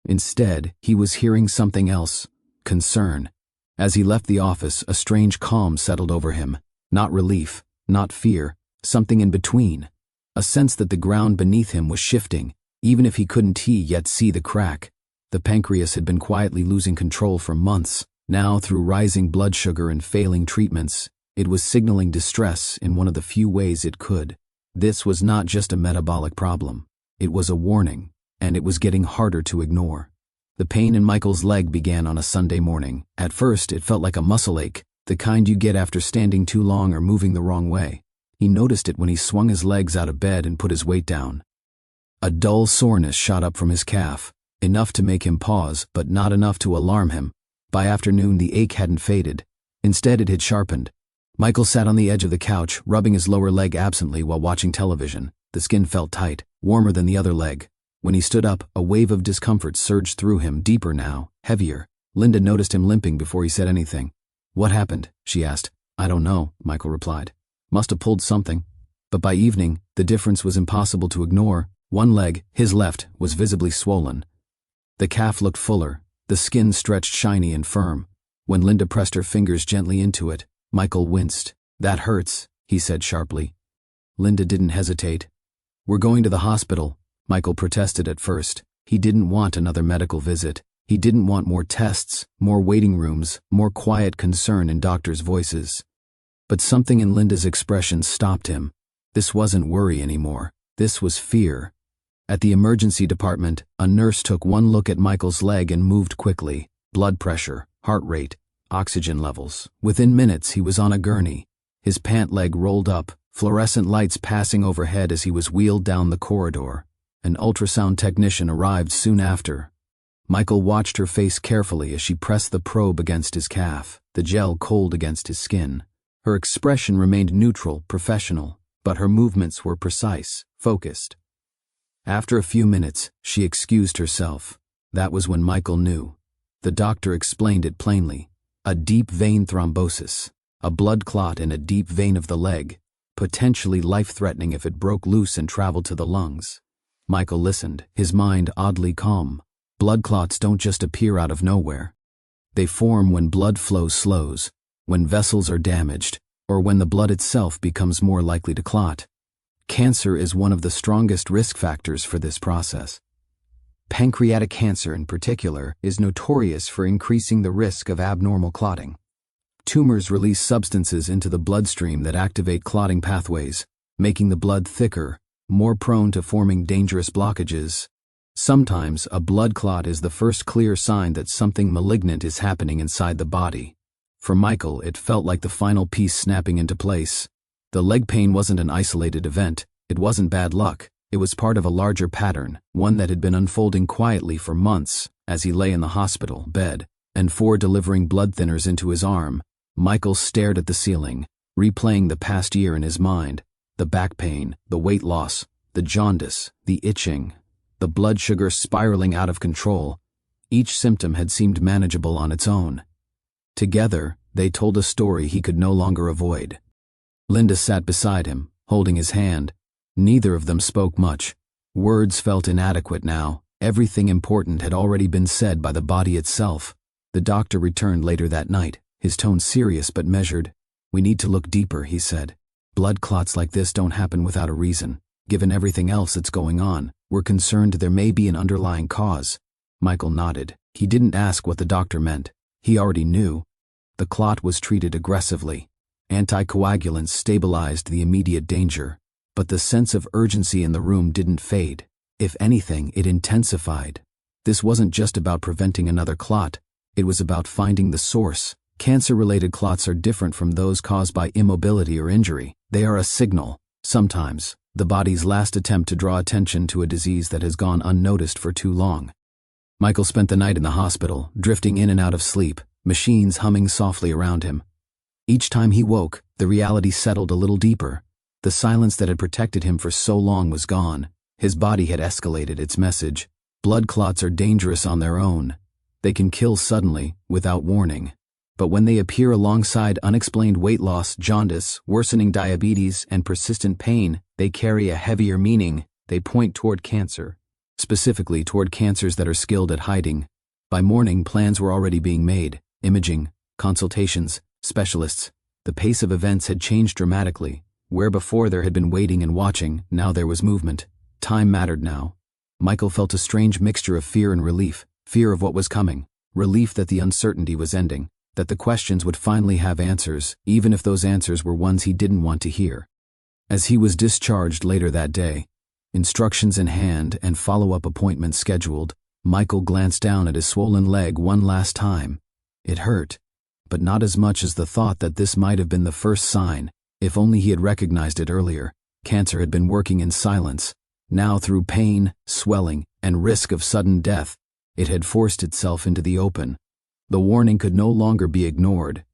Instead, he was hearing something else, concern. As he left the office, a strange calm settled over him. Not relief, not fear, something in between. A sense that the ground beneath him was shifting, even if he couldn't yet see the crack. The pancreas had been quietly losing control for months. Now, through rising blood sugar and failing treatments, it was signaling distress in one of the few ways it could. This was not just a metabolic problem. It was a warning, and it was getting harder to ignore. The pain in Michael's leg began on a Sunday morning. At first, it felt like a muscle ache, the kind you get after standing too long or moving the wrong way. He noticed it when he swung his legs out of bed and put his weight down. A dull soreness shot up from his calf, enough to make him pause, but not enough to alarm him. By afternoon, the ache hadn't faded. Instead, it had sharpened. Michael sat on the edge of the couch, rubbing his lower leg absently while watching television. The skin felt tight, warmer than the other leg. When he stood up, a wave of discomfort surged through him, deeper now, heavier. Linda noticed him limping before he said anything. "What happened?" she asked. "I don't know," Michael replied. "Must have pulled something." But by evening, the difference was impossible to ignore. One leg, his left, was visibly swollen. The calf looked fuller, the skin stretched shiny and firm. When Linda pressed her fingers gently into it, Michael winced. "That hurts," he said sharply. Linda didn't hesitate. "We're going to the hospital," Michael protested at first. He didn't want another medical visit. He didn't want more tests, more waiting rooms, more quiet concern in doctors' voices. But something in Linda's expression stopped him. This wasn't worry anymore. This was fear. At the emergency department, a nurse took one look at Michael's leg and moved quickly. Blood pressure, heart rate, oxygen levels. Within minutes, he was on a gurney. His pant leg rolled up, fluorescent lights passing overhead as he was wheeled down the corridor. An ultrasound technician arrived soon after. Michael watched her face carefully as she pressed the probe against his calf, the gel cold against his skin. Her expression remained neutral, professional, but her movements were precise, focused. After a few minutes, she excused herself. That was when Michael knew. The doctor explained it plainly. A deep vein thrombosis, a blood clot in a deep vein of the leg, potentially life-threatening if it broke loose and traveled to the lungs. Michael listened, his mind oddly calm. Blood clots don't just appear out of nowhere. They form when blood flow slows, when vessels are damaged, or when the blood itself becomes more likely to clot. Cancer is one of the strongest risk factors for this process. Pancreatic cancer in particular is notorious for increasing the risk of abnormal clotting. Tumors release substances into the bloodstream that activate clotting pathways, making the blood thicker, more prone to forming dangerous blockages. Sometimes a blood clot is the first clear sign that something malignant is happening inside the body. For Michael, it felt like the final piece snapping into place. The leg pain wasn't an isolated event. It wasn't bad luck. It was part of a larger pattern, one that had been unfolding quietly for months as he lay in the hospital bed, and 4 delivering blood thinners into his arm. Michael stared at the ceiling, replaying the past year in his mind. The back pain, the weight loss, the jaundice, the itching, the blood sugar spiraling out of control. Each symptom had seemed manageable on its own. Together, they told a story he could no longer avoid. Linda sat beside him, holding his hand. Neither of them spoke much. Words felt inadequate now. Everything important had already been said by the body itself. The doctor returned later that night, his tone serious but measured. "We need to look deeper," he said. "Blood clots like this don't happen without a reason. Given everything else that's going on, we're concerned there may be an underlying cause." Michael nodded. He didn't ask what the doctor meant. He already knew. The clot was treated aggressively. Anticoagulants stabilized the immediate danger. But the sense of urgency in the room didn't fade. If anything, it intensified. This wasn't just about preventing another clot. It was about finding the source. Cancer-related clots are different from those caused by immobility or injury. They are a signal, sometimes, the body's last attempt to draw attention to a disease that has gone unnoticed for too long. Michael spent the night in the hospital, drifting in and out of sleep, machines humming softly around him. Each time he woke, the reality settled a little deeper. The silence that had protected him for so long was gone. His body had escalated its message. Blood clots are dangerous on their own. They can kill suddenly, without warning. But when they appear alongside unexplained weight loss, jaundice, worsening diabetes, and persistent pain, they carry a heavier meaning. They point toward cancer. Specifically toward cancers that are skilled at hiding. By morning, plans were already being made. Imaging, consultations, specialists. The pace of events had changed dramatically. Where before there had been waiting and watching, now there was movement. Time mattered now. Michael felt a strange mixture of fear and relief. Fear of what was coming. Relief that the uncertainty was ending. That the questions would finally have answers, even if those answers were ones he didn't want to hear. As he was discharged later that day, instructions in hand and follow-up appointments scheduled, Michael glanced down at his swollen leg one last time. It hurt, but not as much as the thought that this might have been the first sign. If only he had recognized it earlier. Cancer had been working in silence. Now through pain, swelling, and risk of sudden death, it had forced itself into the open. The warning could no longer be ignored.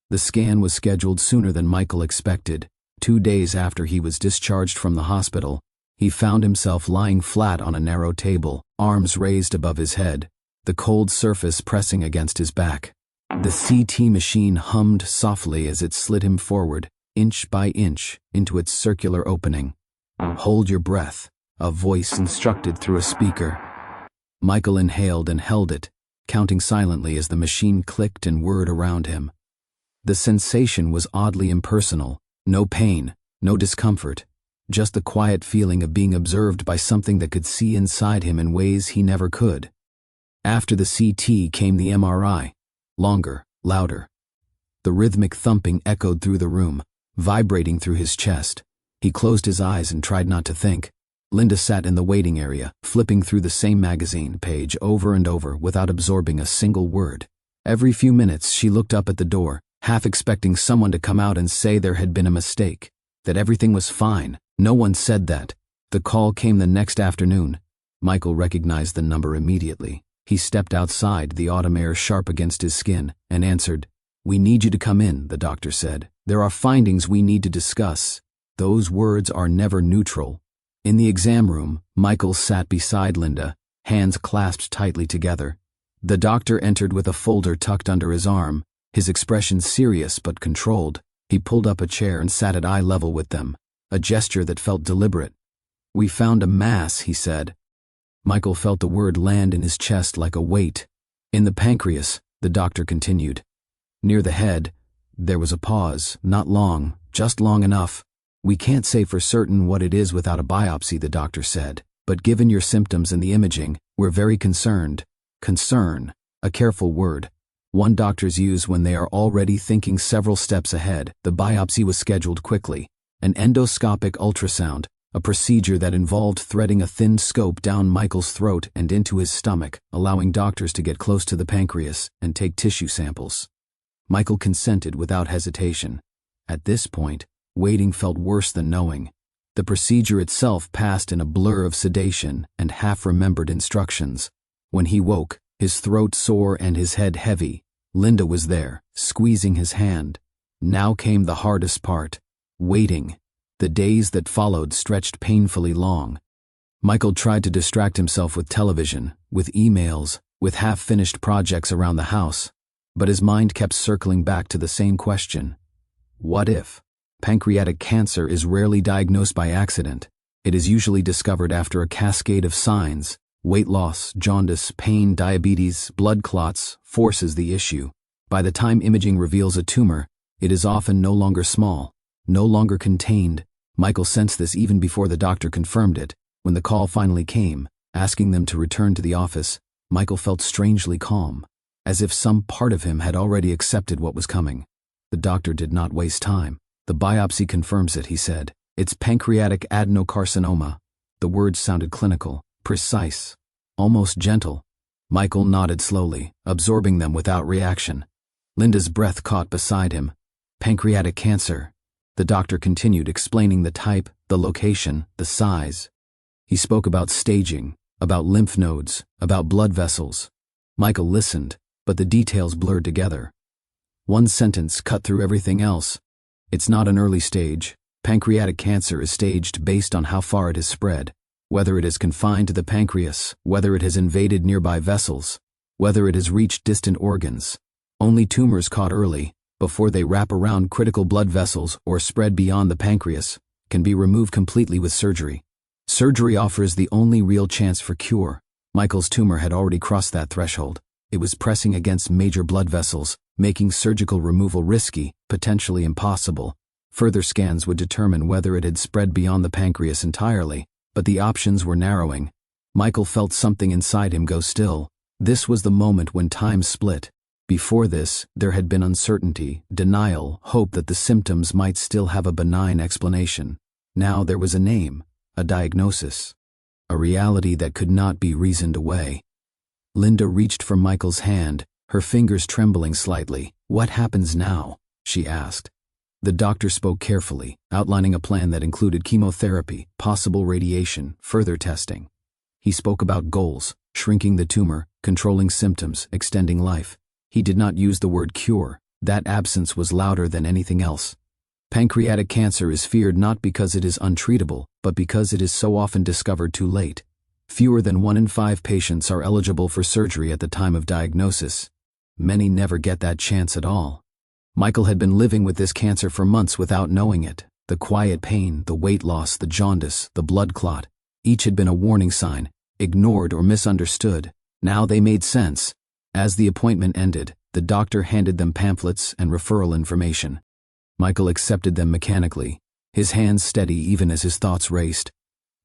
The scan was scheduled sooner than Michael expected. 2 days after he was discharged from the hospital, he found himself lying flat on a narrow table, arms raised above his head, the cold surface pressing against his back. The CT machine hummed softly as it slid him forward, inch by inch, into its circular opening. "Hold your breath," a voice instructed through a speaker. Michael inhaled and held it, counting silently as the machine clicked and whirred around him. The sensation was oddly impersonal, No pain, no discomfort, just the quiet feeling of being observed by something that could see inside him in ways he never could. After the CT came the MRI, longer, louder. The rhythmic thumping echoed through the room, vibrating through his chest. He closed his eyes and tried not to think. Linda sat in the waiting area, flipping through the same magazine page over and over without absorbing a single word. Every few minutes she looked up at the door, half expecting someone to come out and say there had been a mistake, that everything was fine. No one said that. The call came the next afternoon. Michael recognized the number immediately. He stepped outside, the autumn air sharp against his skin, and answered. "We need you to come in," the doctor said. "There are findings we need to discuss." Those words are never neutral. In the exam room, Michael sat beside Linda, hands clasped tightly together. The doctor entered with a folder tucked under his arm, his expression serious but controlled. He pulled up a chair and sat at eye level with them, a gesture that felt deliberate. "We found a mass," he said. Michael felt the word land in his chest like a weight. "In the pancreas," the doctor continued. "Near the head." There was a pause, not long, just long enough. "We can't say for certain what it is without a biopsy," the doctor said, "but given your symptoms and the imaging, we're very concerned." Concern, a careful word. One doctors use when they are already thinking several steps ahead. The biopsy was scheduled quickly. An endoscopic ultrasound, a procedure that involved threading a thin scope down Michael's throat and into his stomach, allowing doctors to get close to the pancreas and take tissue samples. Michael consented without hesitation. At this point, waiting felt worse than knowing. The procedure itself passed in a blur of sedation and half-remembered instructions. When he woke, his throat sore and his head heavy, Linda was there, squeezing his hand. Now came the hardest part. Waiting. The days that followed stretched painfully long. Michael tried to distract himself with television, with emails, with half-finished projects around the house, but his mind kept circling back to the same question. What if? Pancreatic cancer is rarely diagnosed by accident. It is usually discovered after a cascade of signs. Weight loss, jaundice, pain, diabetes, blood clots forces the issue. By the time imaging reveals a tumor, it is often no longer small, no longer contained. Michael sensed this even before the doctor confirmed it. When the call finally came, asking them to return to the office, Michael felt strangely calm, as if some part of him had already accepted what was coming. The doctor did not waste time. "The biopsy confirms it," he said. "It's pancreatic adenocarcinoma." The words sounded clinical, precise, almost gentle. Michael nodded slowly, absorbing them without reaction. Linda's breath caught beside him. "Pancreatic cancer." The doctor continued, explaining the type, the location, the size. He spoke about staging, about lymph nodes, about blood vessels. Michael listened, but the details blurred together. One sentence cut through everything else. "It's not an early stage. Pancreatic cancer is staged based on how far it has spread. Whether it is confined to the pancreas, whether it has invaded nearby vessels, whether it has reached distant organs. Only tumors caught early, before they wrap around critical blood vessels or spread beyond the pancreas, can be removed completely with surgery. Surgery offers the only real chance for cure." Michael's tumor had already crossed that threshold. It was pressing against major blood vessels, making surgical removal risky, potentially impossible. Further scans would determine whether it had spread beyond the pancreas entirely, but the options were narrowing. Michael felt something inside him go still. This was the moment when time split. Before this, there had been uncertainty, denial, hope that the symptoms might still have a benign explanation. Now there was a name, a diagnosis, a reality that could not be reasoned away. Linda reached for Michael's hand, her fingers trembling slightly. "What happens now?" she asked. The doctor spoke carefully, outlining a plan that included chemotherapy, possible radiation, further testing. He spoke about goals, shrinking the tumor, controlling symptoms, extending life. He did not use the word cure. That absence was louder than anything else. Pancreatic cancer is feared not because it is untreatable, but because it is so often discovered too late. Fewer than 1 in 5 patients are eligible for surgery at the time of diagnosis. Many never get that chance at all. Michael had been living with this cancer for months without knowing it. The quiet pain, the weight loss, the jaundice, the blood clot, each had been a warning sign, ignored or misunderstood. Now they made sense. As the appointment ended, the doctor handed them pamphlets and referral information. Michael accepted them mechanically, his hands steady even as his thoughts raced.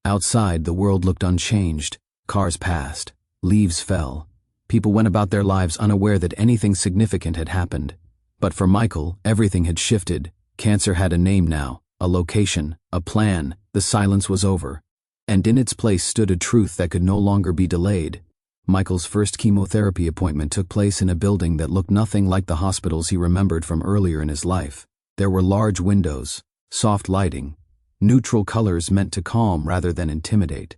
Outside, the world looked unchanged. Cars passed. Leaves fell. People went about their lives unaware that anything significant had happened. But for Michael, everything had shifted. Cancer had a name now, a location, a plan. The silence was over. And in its place stood a truth that could no longer be delayed. Michael's first chemotherapy appointment took place in a building that looked nothing like the hospitals he remembered from earlier in his life. There were large windows, soft lighting, neutral colors meant to calm rather than intimidate.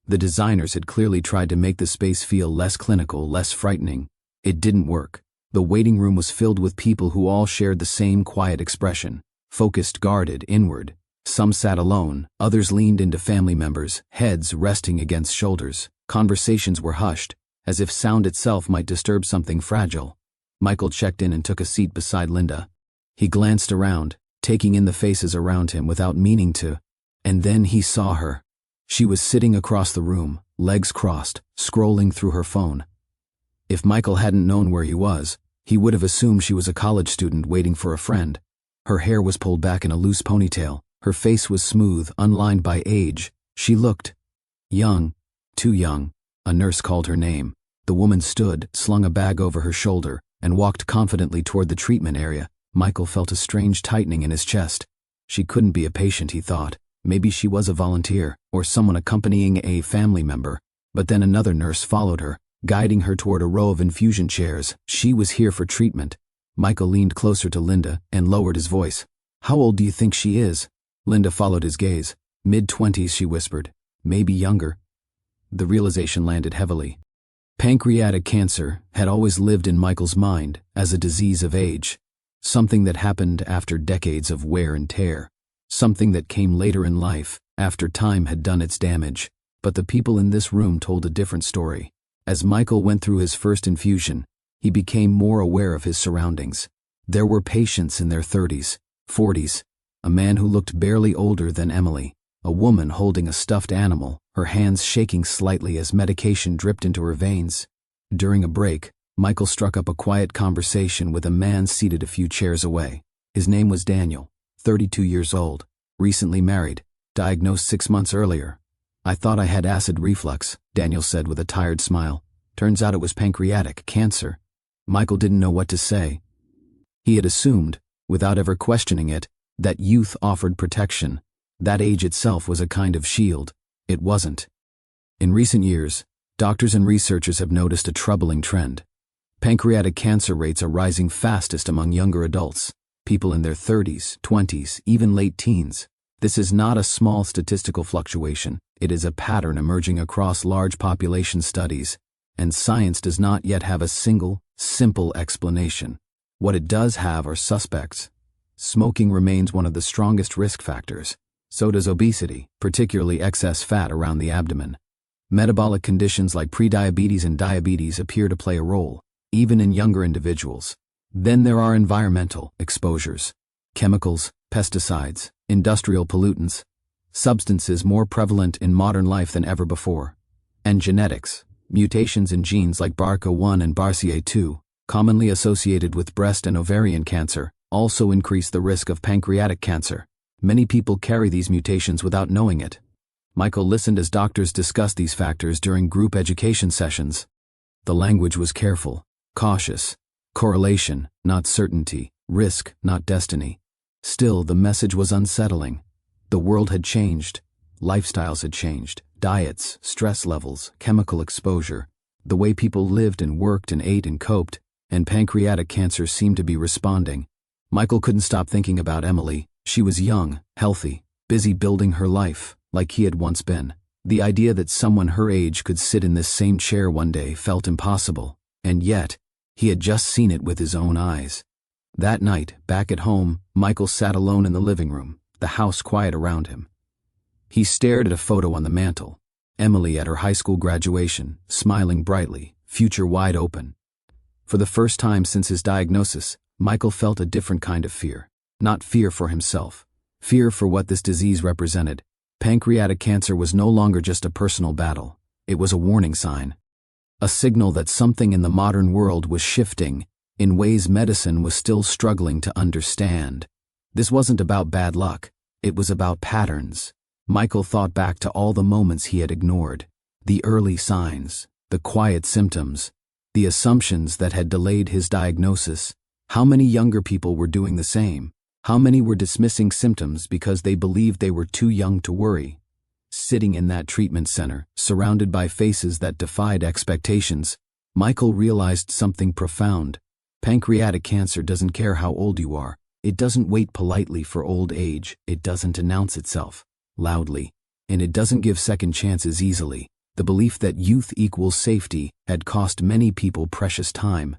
The designers had clearly tried to make the space feel less clinical, less frightening. It didn't work. The waiting room was filled with people who all shared the same quiet expression, focused, guarded, inward. Some sat alone, others leaned into family members, heads resting against shoulders. Conversations were hushed, as if sound itself might disturb something fragile. Michael checked in and took a seat beside Linda. He glanced around, taking in the faces around him without meaning to, and then he saw her. She was sitting across the room, legs crossed, scrolling through her phone. If Michael hadn't known where he was, he would have assumed she was a college student waiting for a friend. Her hair was pulled back in a loose ponytail. Her face was smooth, unlined by age. She looked young, too young. A nurse called her name. The woman stood, slung a bag over her shoulder, and walked confidently toward the treatment area. Michael felt a strange tightening in his chest. She couldn't be a patient, he thought. Maybe she was a volunteer, or someone accompanying a family member. But then another nurse followed her, guiding her toward a row of infusion chairs. She was here for treatment. Michael leaned closer to Linda and lowered his voice. "How old do you think she is?" Linda followed his gaze. "Mid-20s, she whispered. Maybe younger." The realization landed heavily. Pancreatic cancer had always lived in Michael's mind as a disease of age, something that happened after decades of wear and tear, something that came later in life, after time had done its damage. But the people in this room told a different story. As Michael went through his first infusion, he became more aware of his surroundings. There were patients in their 30s, 40s, a man who looked barely older than Emily, a woman holding a stuffed animal, her hands shaking slightly as medication dripped into her veins. During a break, Michael struck up a quiet conversation with a man seated a few chairs away. His name was Daniel, 32 years old, recently married, diagnosed 6 months earlier. "I thought I had acid reflux," Daniel said with a tired smile. "Turns out it was pancreatic cancer." Michael didn't know what to say. He had assumed, without ever questioning it, that youth offered protection, that age itself was a kind of shield. It wasn't. In recent years, doctors and researchers have noticed a troubling trend. Pancreatic cancer rates are rising fastest among younger adults, people in their 30s, 20s, even late teens. This is not a small statistical fluctuation. It is a pattern emerging across large population studies, and science does not yet have a single, simple explanation. What it does have are suspects. Smoking remains one of the strongest risk factors. So does obesity, particularly excess fat around the abdomen. Metabolic conditions like prediabetes and diabetes appear to play a role, even in younger individuals. Then there are environmental exposures. Chemicals, pesticides, industrial pollutants, substances more prevalent in modern life than ever before. And genetics, mutations in genes like BRCA1 and BRCA2, commonly associated with breast and ovarian cancer, also increase the risk of pancreatic cancer. Many people carry these mutations without knowing it. Michael listened as doctors discussed these factors during group education sessions. The language was careful, cautious. Correlation, not certainty. Risk, not destiny. Still, the message was unsettling. The world had changed. Lifestyles had changed. Diets, stress levels, chemical exposure. The way people lived and worked and ate and coped, and pancreatic cancer seemed to be responding. Michael couldn't stop thinking about Emily. She was young, healthy, busy building her life, like he had once been. The idea that someone her age could sit in this same chair one day felt impossible, and yet, he had just seen it with his own eyes. That night, back at home, Michael sat alone in the living room, the house quiet around him. He stared at a photo on the mantel, Emily at her high school graduation, smiling brightly, future wide open. For the first time since his diagnosis, Michael felt a different kind of fear. Not fear for himself, fear for what this disease represented. Pancreatic cancer was no longer just a personal battle. It was a warning sign. A signal that something in the modern world was shifting in ways medicine was still struggling to understand. This wasn't about bad luck. It was about patterns. Michael thought back to all the moments he had ignored, the early signs, the quiet symptoms, the assumptions that had delayed his diagnosis. How many younger people were doing the same? How many were dismissing symptoms because they believed they were too young to worry? Sitting in that treatment center, surrounded by faces that defied expectations, Michael realized something profound. Pancreatic cancer doesn't care how old you are. It doesn't wait politely for old age. It doesn't announce itself loudly. And it doesn't give second chances easily. The belief that youth equals safety had cost many people precious time.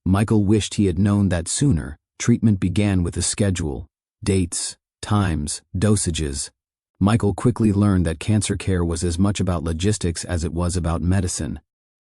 Michael wished he had known that sooner. Treatment began with a schedule, dates, times, dosages. Michael quickly learned that cancer care was as much about logistics as it was about medicine.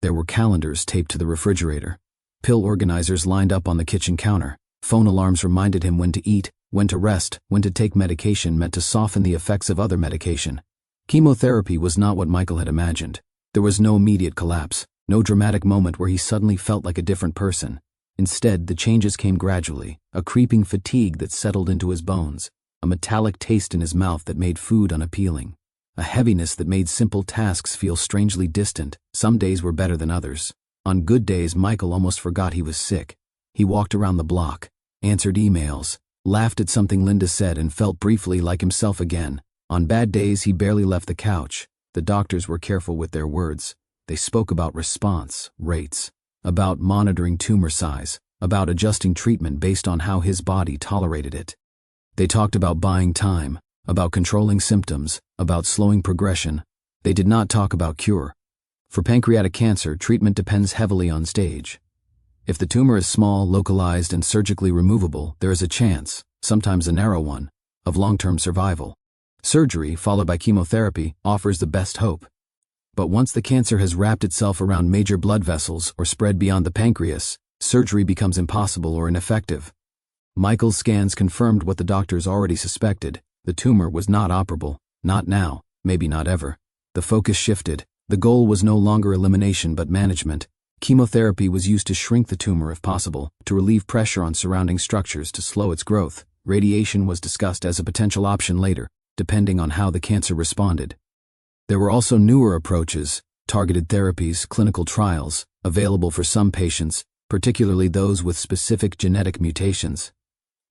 There were calendars taped to the refrigerator, pill organizers lined up on the kitchen counter. Phone alarms reminded him when to eat, when to rest, when to take medication meant to soften the effects of other medication. Chemotherapy was not what Michael had imagined. There was no immediate collapse, no dramatic moment where he suddenly felt like a different person. Instead, the changes came gradually, a creeping fatigue that settled into his bones, a metallic taste in his mouth that made food unappealing, a heaviness that made simple tasks feel strangely distant. Some days were better than others. On good days, Michael almost forgot he was sick. He walked around the block, answered emails, laughed at something Linda said, and felt briefly like himself again. On bad days, he barely left the couch. The doctors were careful with their words. They spoke about response rates, about monitoring tumor size, about adjusting treatment based on how his body tolerated it. They talked about buying time, about controlling symptoms, about slowing progression. They did not talk about cure. For pancreatic cancer, treatment depends heavily on stage. If the tumor is small, localized, and surgically removable, there is a chance, sometimes a narrow one, of long-term survival. Surgery, followed by chemotherapy, offers the best hope. But once the cancer has wrapped itself around major blood vessels or spread beyond the pancreas, surgery becomes impossible or ineffective. Michael's scans confirmed what the doctors already suspected. The tumor was not operable. Not now, maybe not ever. The focus shifted. The goal was no longer elimination but management. Chemotherapy was used to shrink the tumor if possible, to relieve pressure on surrounding structures to slow its growth. Radiation was discussed as a potential option later, depending on how the cancer responded. There were also newer approaches, targeted therapies, clinical trials, available for some patients, particularly those with specific genetic mutations.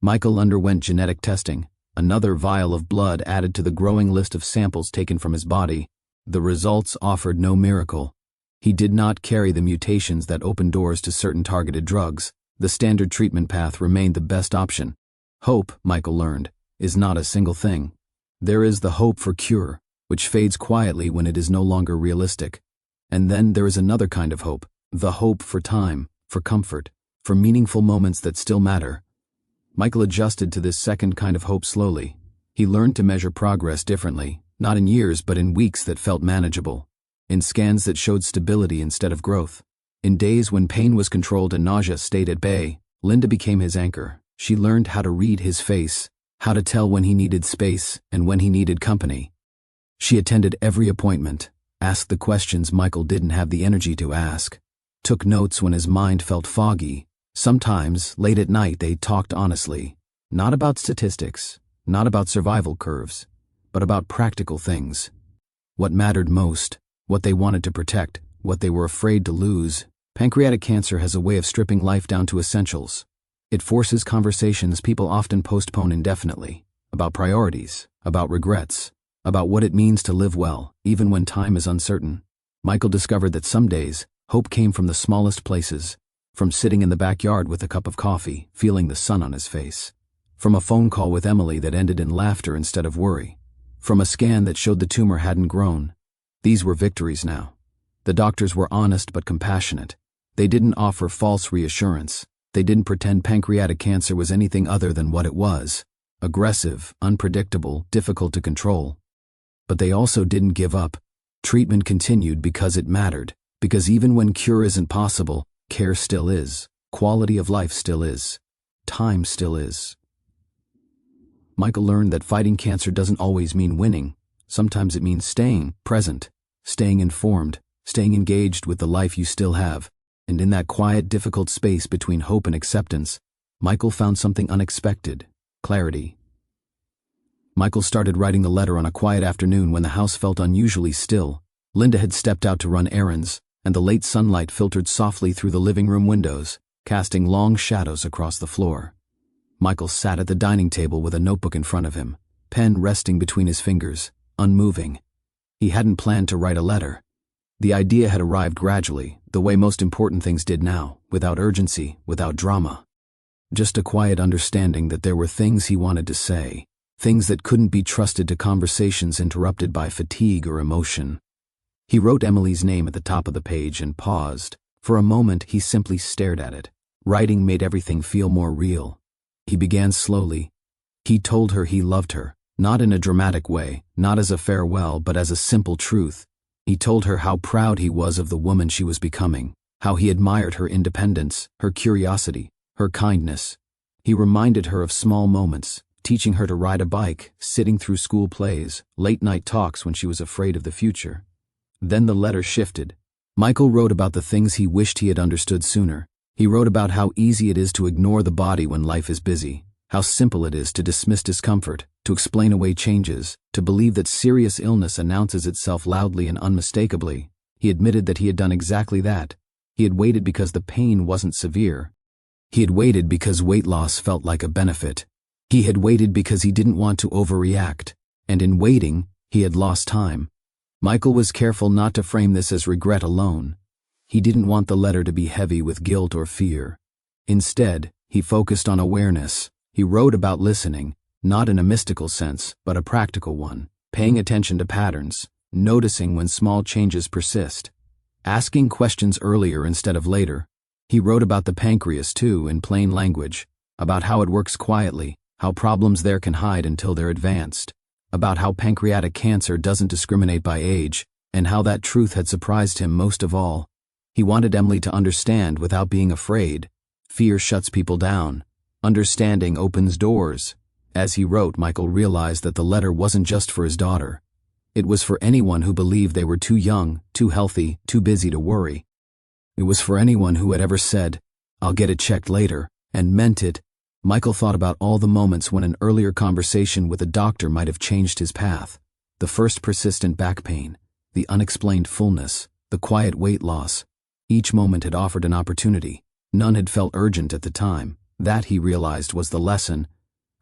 Michael underwent genetic testing, another vial of blood added to the growing list of samples taken from his body. The results offered no miracle. He did not carry the mutations that opened doors to certain targeted drugs. The standard treatment path remained the best option. Hope, Michael learned, is not a single thing. There is the hope for cure, which fades quietly when it is no longer realistic. And then there is another kind of hope, the hope for time, for comfort, for meaningful moments that still matter. Michael adjusted to this second kind of hope slowly. He learned to measure progress differently, not in years but in weeks that felt manageable, in scans that showed stability instead of growth. In days when pain was controlled and nausea stayed at bay, Linda became his anchor. She learned how to read his face, how to tell when he needed space and when he needed company. She attended every appointment, asked the questions Michael didn't have the energy to ask, took notes when his mind felt foggy. Sometimes, late at night, they talked honestly, not about statistics, not about survival curves, but about practical things. What mattered most, what they wanted to protect, what they were afraid to lose. Pancreatic cancer has a way of stripping life down to essentials. It forces conversations people often postpone indefinitely, about priorities, about regrets, about what it means to live well, even when time is uncertain. Michael discovered that some days, hope came from the smallest places, from sitting in the backyard with a cup of coffee, feeling the sun on his face, from a phone call with Emily that ended in laughter instead of worry, from a scan that showed the tumor hadn't grown. These were victories now. The doctors were honest but compassionate. They didn't offer false reassurance. They didn't pretend pancreatic cancer was anything other than what it was: aggressive, unpredictable, difficult to control. But they also didn't give up. Treatment continued because it mattered, because even when cure isn't possible, care still is, quality of life still is, time still is. Michael learned that fighting cancer doesn't always mean winning. Sometimes it means staying present, staying informed, staying engaged with the life you still have. And in that quiet, difficult space between hope and acceptance, Michael found something unexpected. clarity. Michael started writing the letter on a quiet afternoon when the house felt unusually still. Linda had stepped out to run errands, and the late sunlight filtered softly through the living room windows, casting long shadows across the floor. Michael sat at the dining table with a notebook in front of him, pen resting between his fingers, unmoving. He hadn't planned to write a letter. The idea had arrived gradually, the way most important things did now, without urgency, without drama. Just a quiet understanding that there were things he wanted to say, things that couldn't be trusted to conversations interrupted by fatigue or emotion. He wrote Emily's name at the top of the page and paused. For a moment, he simply stared at it. Writing made everything feel more real. He began slowly. He told her he loved her, not in a dramatic way, not as a farewell, but as a simple truth. He told her how proud he was of the woman she was becoming, how he admired her independence, her curiosity, her kindness. He reminded her of small moments, teaching her to ride a bike, sitting through school plays, late-night talks when she was afraid of the future. Then the letter shifted. Michael wrote about the things he wished he had understood sooner. He wrote about how easy it is to ignore the body when life is busy, how simple it is to dismiss discomfort, to explain away changes, to believe that serious illness announces itself loudly and unmistakably. He admitted that he had done exactly that. He had waited because the pain wasn't severe. He had waited because weight loss felt like a benefit. He had waited because he didn't want to overreact, and in waiting, he had lost time. Michael was careful not to frame this as regret alone. He didn't want the letter to be heavy with guilt or fear. Instead, he focused on awareness. He wrote about listening, not in a mystical sense, but a practical one, paying attention to patterns, noticing when small changes persist, asking questions earlier instead of later. He wrote about the pancreas too, in plain language, about how it works quietly, how problems there can hide until they're advanced, about how pancreatic cancer doesn't discriminate by age, and how that truth had surprised him most of all. He wanted Emily to understand without being afraid. Fear shuts people down. Understanding opens doors. As he wrote, Michael realized that the letter wasn't just for his daughter. It was for anyone who believed they were too young, too healthy, too busy to worry. It was for anyone who had ever said, "I'll get it checked later," and meant it. Michael thought about all the moments when an earlier conversation with a doctor might have changed his path. The first persistent back pain, the unexplained fullness, the quiet weight loss. Each moment had offered an opportunity. None had felt urgent at the time. That, he realized, was the lesson.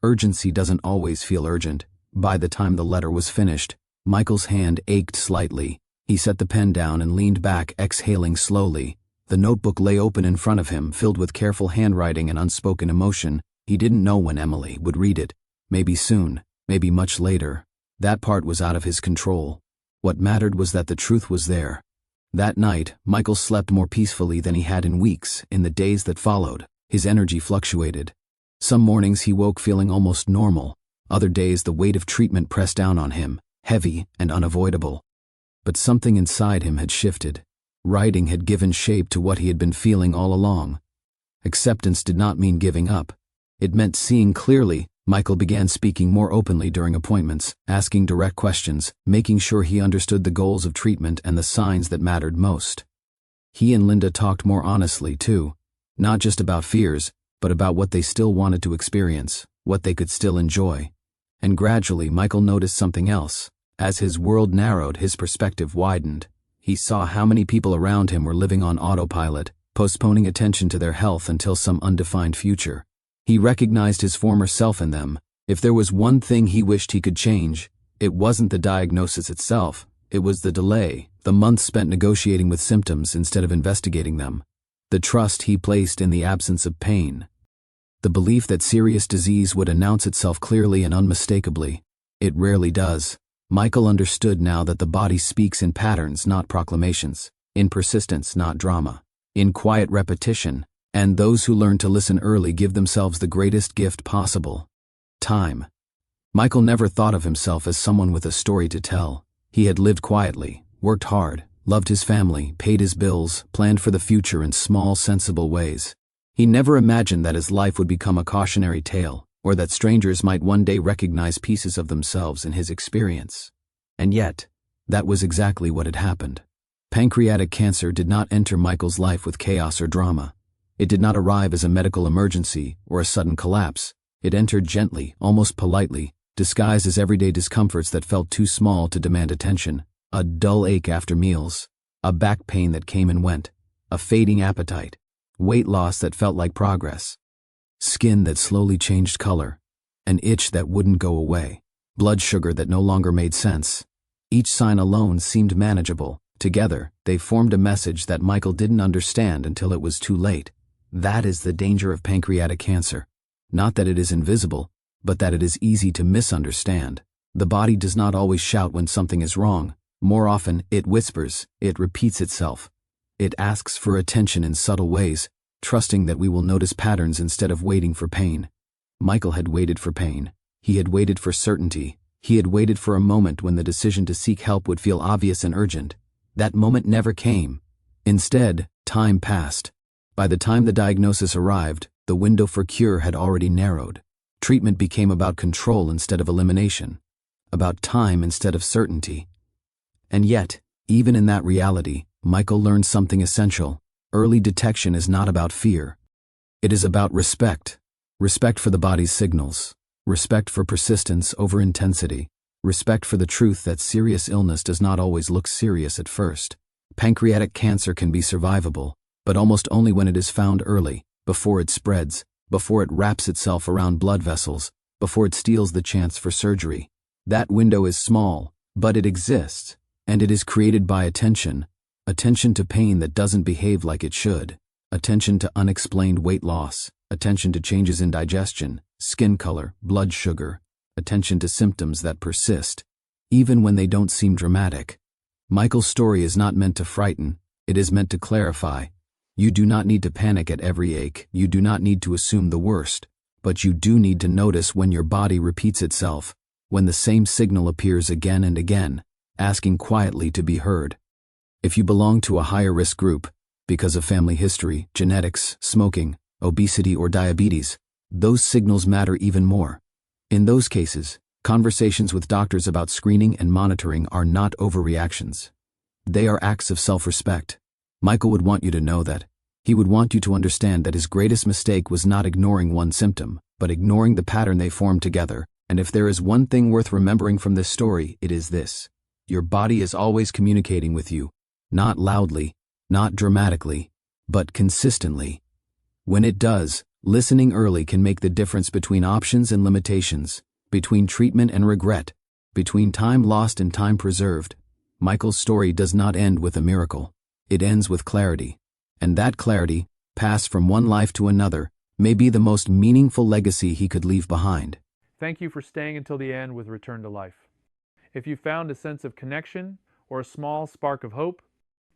Urgency doesn't always feel urgent. By the time the letter was finished, Michael's hand ached slightly. He set the pen down and leaned back, exhaling slowly. The notebook lay open in front of him, filled with careful handwriting and unspoken emotion. He didn't know when Emily would read it. Maybe soon, maybe much later. That part was out of his control. What mattered was that the truth was there. That night, Michael slept more peacefully than he had in weeks. In the days that followed, his energy fluctuated. Some mornings he woke feeling almost normal. Other days the weight of treatment pressed down on him, heavy and unavoidable. But something inside him had shifted. Writing had given shape to what he had been feeling all along. Acceptance did not mean giving up. It meant seeing clearly. Michael began speaking more openly during appointments, asking direct questions, making sure he understood the goals of treatment and the signs that mattered most. He and Linda talked more honestly, too. Not just about fears, but about what they still wanted to experience, what they could still enjoy. And gradually, Michael noticed something else. As his world narrowed, his perspective widened. He saw how many people around him were living on autopilot, postponing attention to their health until some undefined future. He recognized his former self in them. If there was one thing he wished he could change, it wasn't the diagnosis itself. It was the delay, the months spent negotiating with symptoms instead of investigating them. The trust he placed in the absence of pain. The belief that serious disease would announce itself clearly and unmistakably. It rarely does. Michael understood now that the body speaks in patterns, not proclamations, in persistence, not drama, in quiet repetition. And those who learn to listen early give themselves the greatest gift possible: time. Michael never thought of himself as someone with a story to tell. He had lived quietly, worked hard, loved his family, paid his bills, planned for the future in small, sensible ways. He never imagined that his life would become a cautionary tale, or that strangers might one day recognize pieces of themselves in his experience. And yet, that was exactly what had happened. Pancreatic cancer did not enter Michael's life with chaos or drama. It did not arrive as a medical emergency or a sudden collapse. It entered gently, almost politely, disguised as everyday discomforts that felt too small to demand attention. A dull ache after meals, a back pain that came and went, a fading appetite, weight loss that felt like progress, skin that slowly changed color, an itch that wouldn't go away, blood sugar that no longer made sense. Each sign alone seemed manageable. Together, they formed a message that Michael didn't understand until it was too late. That is the danger of pancreatic cancer. Not that it is invisible, but that it is easy to misunderstand. The body does not always shout when something is wrong. More often, it whispers, it repeats itself. It asks for attention in subtle ways, trusting that we will notice patterns instead of waiting for pain. Michael had waited for pain. He had waited for certainty. He had waited for a moment when the decision to seek help would feel obvious and urgent. That moment never came. Instead, time passed. By the time the diagnosis arrived, the window for cure had already narrowed. Treatment became about control instead of elimination, about time instead of certainty. And yet, even in that reality, Michael learned something essential. Early detection is not about fear. It is about respect. Respect for the body's signals. Respect for persistence over intensity. Respect for the truth that serious illness does not always look serious at first. Pancreatic cancer can be survivable, but almost only when it is found early, before it spreads, before it wraps itself around blood vessels, before it steals the chance for surgery. That window is small, but it exists, and it is created by attention. Attention to pain that doesn't behave like it should. Attention to unexplained weight loss. Attention to changes in digestion, skin color, blood sugar. Attention to symptoms that persist, even when they don't seem dramatic. Michael's story is not meant to frighten, it is meant to clarify. You do not need to panic at every ache, you do not need to assume the worst, but you do need to notice when your body repeats itself, when the same signal appears again and again, asking quietly to be heard. If you belong to a higher risk group, because of family history, genetics, smoking, obesity, or diabetes, those signals matter even more. In those cases, conversations with doctors about screening and monitoring are not overreactions. They are acts of self-respect. Michael would want you to know that. He would want you to understand that his greatest mistake was not ignoring one symptom, but ignoring the pattern they formed together. And if there is one thing worth remembering from this story, it is this. Your body is always communicating with you, not loudly, not dramatically, but consistently. When it does, listening early can make the difference between options and limitations, between treatment and regret, between time lost and time preserved. Michael's story does not end with a miracle. It ends with clarity. And that clarity, passed from one life to another, may be the most meaningful legacy he could leave behind. Thank you for staying until the end with Return to Life. If you found a sense of connection or a small spark of hope,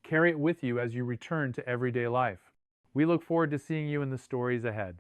carry it with you as you return to everyday life. We look forward to seeing you in the stories ahead.